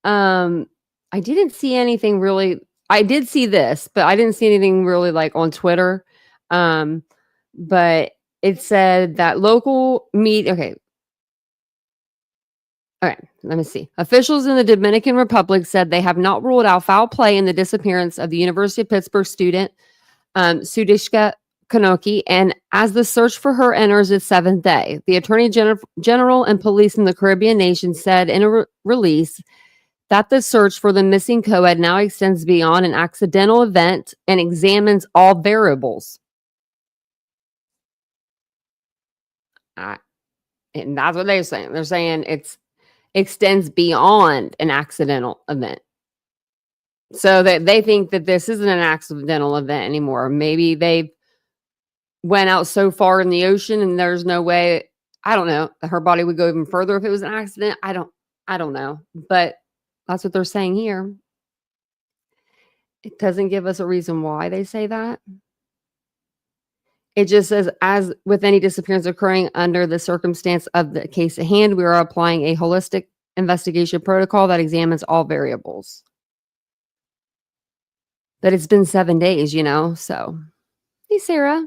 S2: I didn't see anything really. I did see this, but I didn't see anything really like on Twitter. But it said that local media. Okay. All right, let me see. Officials in the Dominican Republic said they have not ruled out foul play in the disappearance of the University of Pittsburgh student, Sudiksha Konanki, and as the search for her enters its 7th day, the Attorney General and police in the Caribbean nation said in a release that the search for the missing co-ed now extends beyond an accidental event and examines all variables. And that's what they're saying. They're saying it's extends beyond an accidental event. So that they think that this isn't an accidental event anymore. Maybe they went out so far in the ocean and there's no way, I don't know, her body would go even further if it was an accident. I don't know. But that's what they're saying here. It doesn't give us a reason why they say that. It just says, as with any disappearance occurring under the circumstance of the case at hand, we are applying a holistic investigation protocol that examines all variables. But it's been 7 days, so. Hey, Sarah.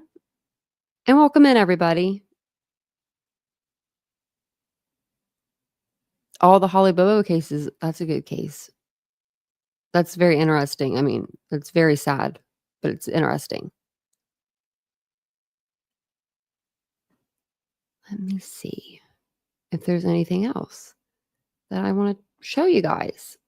S2: And welcome in, everybody. All the Holly Bobo cases, that's a good case. That's very interesting. I mean, it's very sad, but it's interesting. Let me see if there's anything else that I want to show you guys.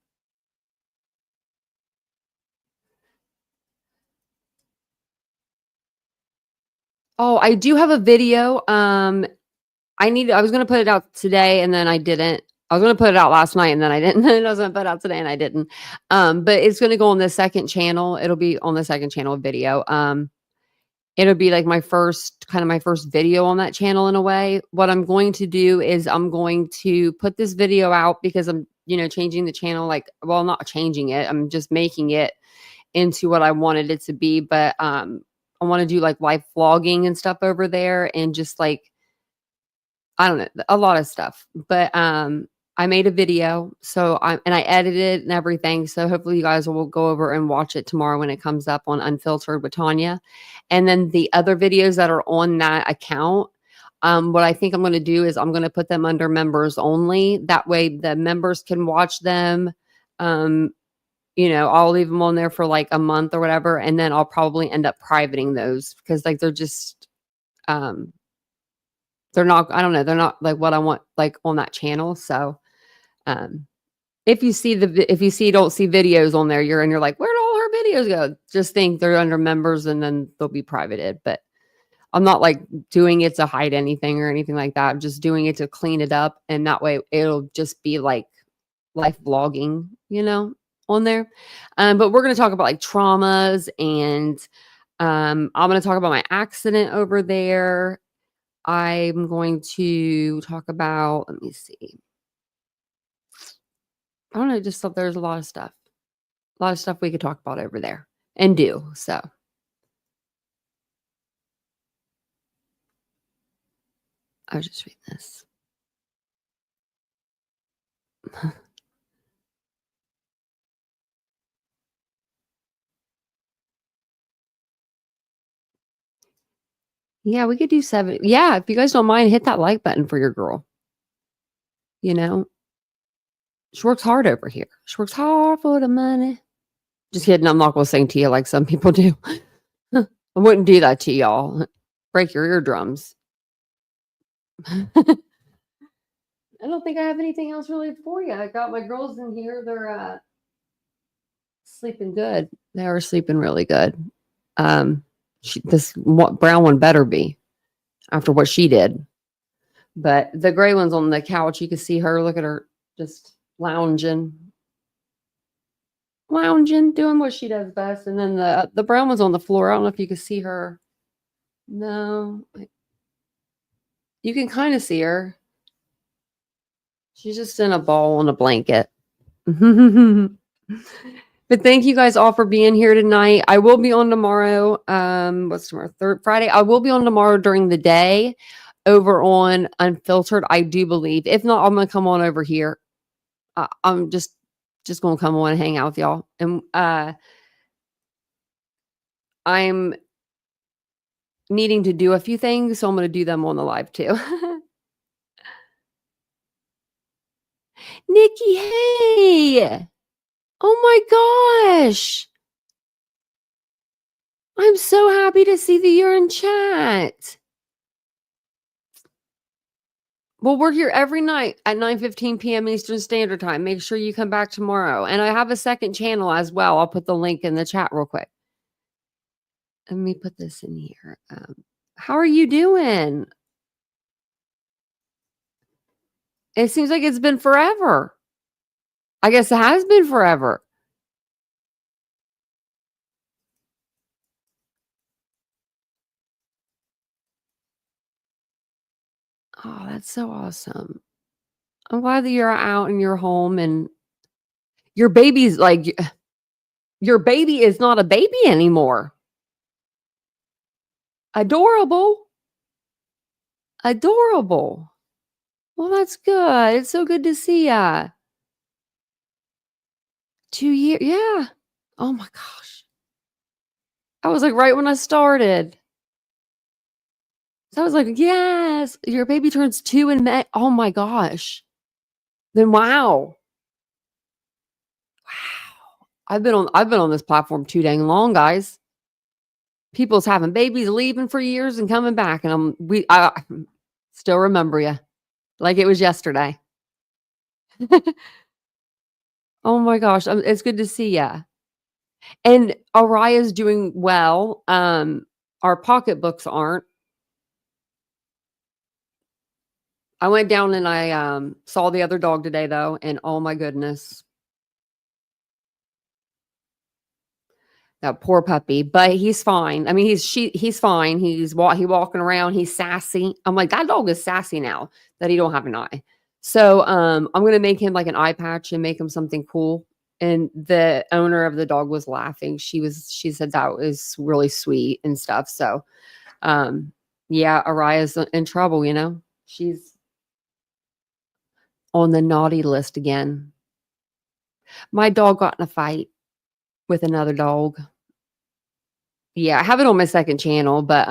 S2: Oh, I do have a video. I was going to put it out today and then I didn't. I was going to put it out last night and then I didn't. I was going to put it out today and I didn't. But it's going to go on the second channel. It'll be on the second channel video. It'll be like my first video on that channel in a way. What I'm going to do is I'm going to put this video out because I'm, changing the channel, not changing it. I'm just making it into what I wanted it to be, but I want to do like live vlogging and stuff over there, and just like, I don't know, a lot of stuff. But I made a video, so I edited it and everything. So hopefully you guys will go over and watch it tomorrow when it comes up on Unfiltered with Tanya. And then the other videos that are on that account, what I think I'm going to do is I'm going to put them under members only. That way the members can watch them. You know, I'll leave them on there for like a month or whatever, and then I'll probably end up privating those, because like they're just they're not, I don't know, they're not like what I want like on that channel. So if you don't see videos on there, you're like, where'd all her videos go? Just think they're under members, and then they'll be privated. But I'm not like doing it to hide anything or anything like that. I'm just doing it to clean it up, and that way it'll just be like life vlogging, you know, on there. But we're going to talk about like traumas, and I'm going to talk about my accident over there. I'm going to talk about, let me see. I don't know, just thought there's a lot of stuff we could talk about over there and do. So I was just reading this. Yeah, we could do 7. Yeah, if you guys don't mind, hit that like button for your girl. You know, she works hard over here. She works hard for the money. Just kidding. I'm not going to sing to you like some people do. I wouldn't do that to y'all. Break your eardrums. I don't think I have anything else really for you. I got my girls in here. They're sleeping good. They are sleeping really good. This brown one better be after what she did. But the gray one's on the couch. You can see her. Look at her just lounging, doing what she does best. And then the brown one's on the floor. I don't know if you can see her. No. You can kind of see her. She's just in a ball on a blanket. But thank you guys all for being here tonight. I will be on tomorrow. What's tomorrow? Friday. I will be on tomorrow during the day over on Unfiltered, I do believe. If not, I'm going to come on over here. I'm just going to come on and hang out with y'all. And I'm needing to do a few things, so I'm going to do them on the live too. Nikki, hey! Oh my gosh! I'm so happy to see that you're in chat. Well, we're here every night at 9:15 p.m. Eastern Standard Time. Make sure you come back tomorrow. And I have a second channel as well. I'll put the link in the chat real quick. Let me put this in here. How are you doing? It seems like it's been forever. I guess it has been forever. Oh, that's so awesome. I'm glad that you're out and you're home, and your baby's like, your baby is not a baby anymore. Adorable. Adorable. Well, that's good. It's so good to see ya. 2 years. Yeah. Oh my gosh. I was like right when I started. So I was like, yes, your baby turns 2 in May. Oh my gosh. Then wow. Wow. I've been on this platform too dang long, guys. People's having babies, leaving for years and coming back. And I still remember you like it was yesterday. Oh my gosh. It's good to see ya. And Araya's doing well. Our pocketbooks aren't. I went down and I saw the other dog today though, and oh my goodness. That poor puppy, but he's fine. I mean, he's fine. He's walking around. He's sassy. I'm like, that dog is sassy now that he don't have an eye. So I'm gonna make him like an eye patch and make him something cool And the owner of the dog was laughing. She said that was really sweet and stuff. So, yeah, Araya's in trouble, you know, she's on the naughty list again. My dog got in a fight with another dog. Yeah, I have it on my second channel, but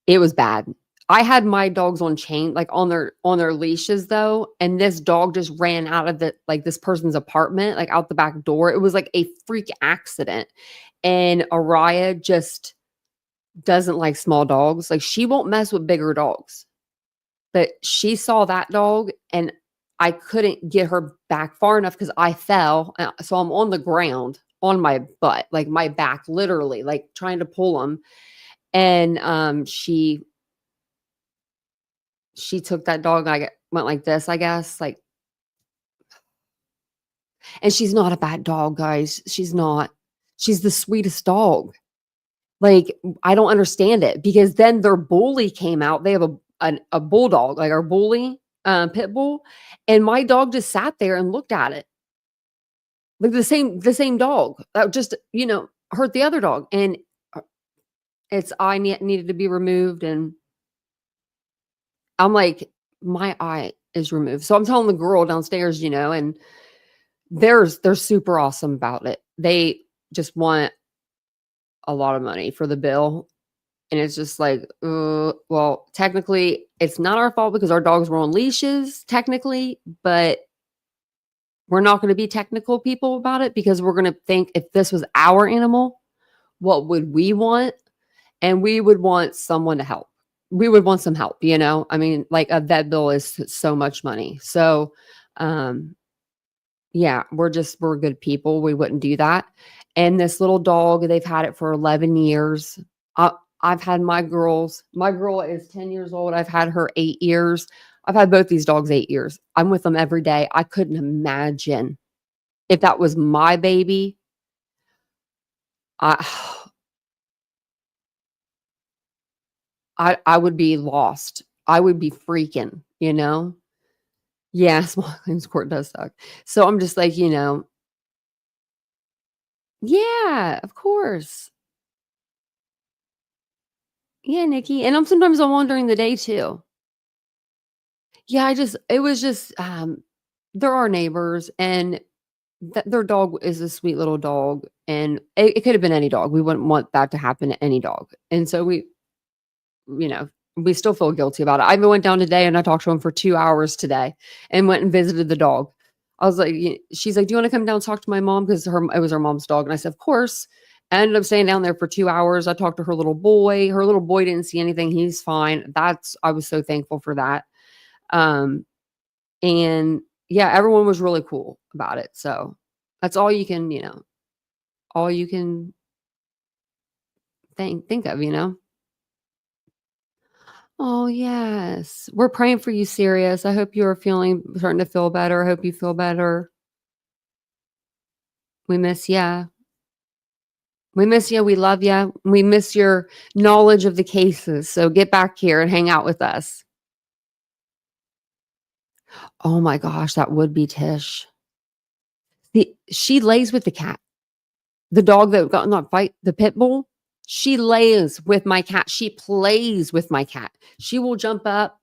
S2: it was bad. I had my dogs on chain, like on their leashes though, and this dog just ran out of this person's apartment, like out the back door. It was like a freak accident. And Araya just doesn't like small dogs. Like she won't mess with bigger dogs. But she saw that dog and I couldn't get her back far enough because I fell. So I'm on the ground on my butt, like my back, literally, like trying to pull him. And she took that dog. I went like this, I guess, like, and she's not a bad dog, guys. She's not. She's the sweetest dog. Like, I don't understand it because then their bully came out. They have a bulldog, like our bully, pit bull. And my dog just sat there and looked at it. Like the same dog that just, you know, hurt the other dog. And its eye needed to be removed. And I'm like, my eye is removed. So I'm telling the girl downstairs, you know, and they're super awesome about it. They just want a lot of money for the bill. And it's just like, well, technically it's not our fault because our dogs were on leashes technically, but we're not going to be technical people about it because we're going to think if this was our animal, what would we want? And we would want someone to help. We would want some help, you know? I mean, like a vet bill is so much money. So, yeah, we're good people. We wouldn't do that. And this little dog, they've had it for 11 years. I've had my girls. My girl is 10 years old. I've had her 8 years. I've had both these dogs 8 years. I'm with them every day. I couldn't imagine if that was my baby. I would be lost. I would be freaking, you know? Yeah, small claims court does suck. So I'm just like, you know, yeah, of course. Yeah, Nikki. And sometimes I'm on during the day too. Yeah, it was just, they're our neighbors and their dog is a sweet little dog and it could have been any dog. We wouldn't want that to happen to any dog. And so we, you know, we still feel guilty about it. I even went down today and I talked to him for 2 hours today and went and visited the dog. I was like, she's like, do you want to come down and talk to my mom? Because it was her mom's dog. And I said, of course. I ended up staying down there for 2 hours. I talked to her little boy. Her little boy didn't see anything. He's fine. I was so thankful for that. And yeah, everyone was really cool about it. So that's all you can, you know, all you can think of, you know? Oh, yes. We're praying for you, Sirius. I hope you're starting to feel better. I hope you feel better. We miss you. We miss you. We love you. We miss your knowledge of the cases. So get back here and hang out with us. Oh my gosh, that would be Tish. She lays with the cat. The dog that got in that fight, the pit bull, she lays with my cat. She plays with my cat. She will jump up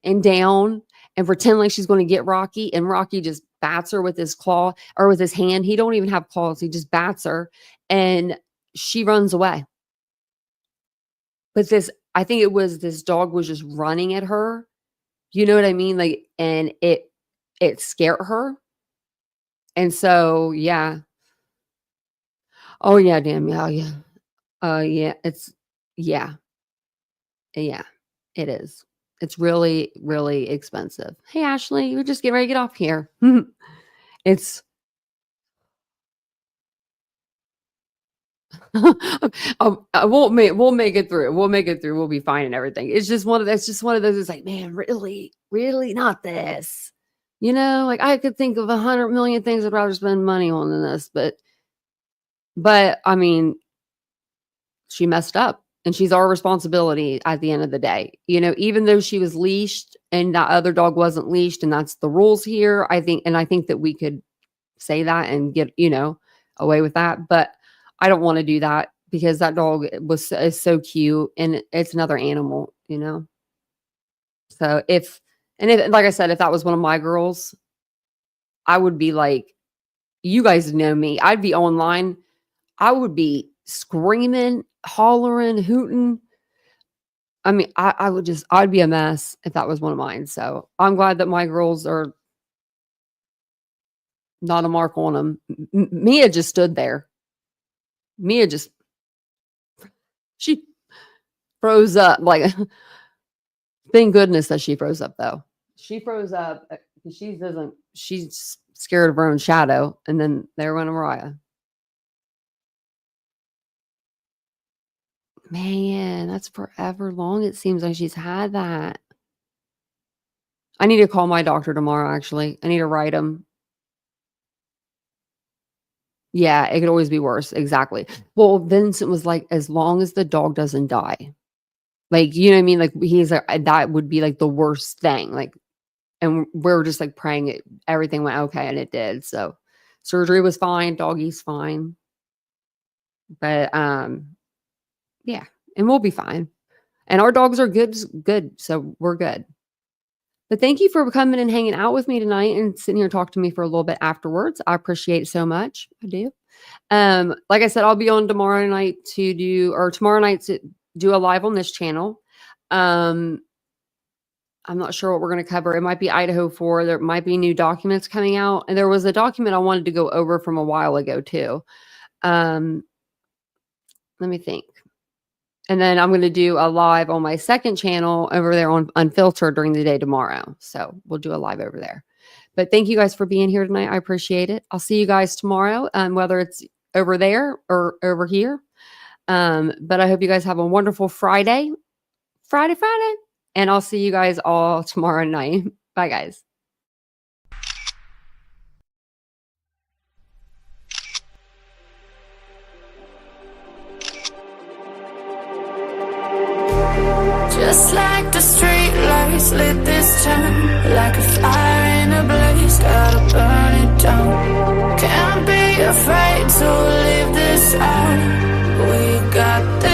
S2: and down and pretend like she's going to get Rocky. And Rocky just bats her with his claw or with his hand. He don't even have claws. He just bats her and she runs away. But I think it was this dog was just running at her. You know what I mean? Like, and it scared her. And so, yeah. Oh yeah, damn. Yeah. Yeah. Yeah, yeah, it is. It's really, really expensive. Hey, Ashley, we're just getting ready to get off here. It's we'll make it through. We'll make it through. We'll be fine and everything. It's just one of those. It's like, man, really, really not this. You know, like I could think of 100 million things I'd rather spend money on than this, but I mean, she messed up and she's our responsibility at the end of the day. You know, even though she was leashed and that other dog wasn't leashed and that's the rules here, I think that we could say that and get, away with that. But I don't want to do that because that dog is so cute and it's another animal, So like I said, if that was one of my girls, I would be like, you guys know me. I'd be online. I would be screaming, hollering, hooting. I mean, I'd be a mess if that was one of mine. So I'm glad that my girls are not a mark on them. Mia just stood there. She froze up. Like, thank goodness that she froze up though. She froze up because she's scared of her own shadow. And then there went Mariah. Man, that's forever long. It seems like she's had that. I need to call my doctor tomorrow, actually. I need to write him. Yeah, it could always be worse. Exactly. Well, Vincent was like, as long as the dog doesn't die. Like, you know what I mean? Like, he's like, that would be like the worst thing. Like, and we're just like praying everything went okay, and it did. So surgery was fine. Doggy's fine. But, yeah, and we'll be fine. And our dogs are good. So we're good. But thank you for coming and hanging out with me tonight and sitting here and talking to me for a little bit afterwards. I appreciate it so much. I do. Like I said, I'll be on tomorrow night to do a live on this channel. I'm not sure what we're going to cover. It might be Idaho 4. There might be new documents coming out. And there was a document I wanted to go over from a while ago too. Let me think. And then I'm going to do a live on my second channel over there on Unfiltered during the day tomorrow. So we'll do a live over there. But thank you guys for being here tonight. I appreciate it. I'll see you guys tomorrow, whether it's over there or over here. But I hope you guys have a wonderful Friday. And I'll see you guys all tomorrow night. Bye, guys.
S1: Just like the street lights lit this town, like a fire in a blaze, gotta burn it down. Can't be afraid to leave this out. We got this.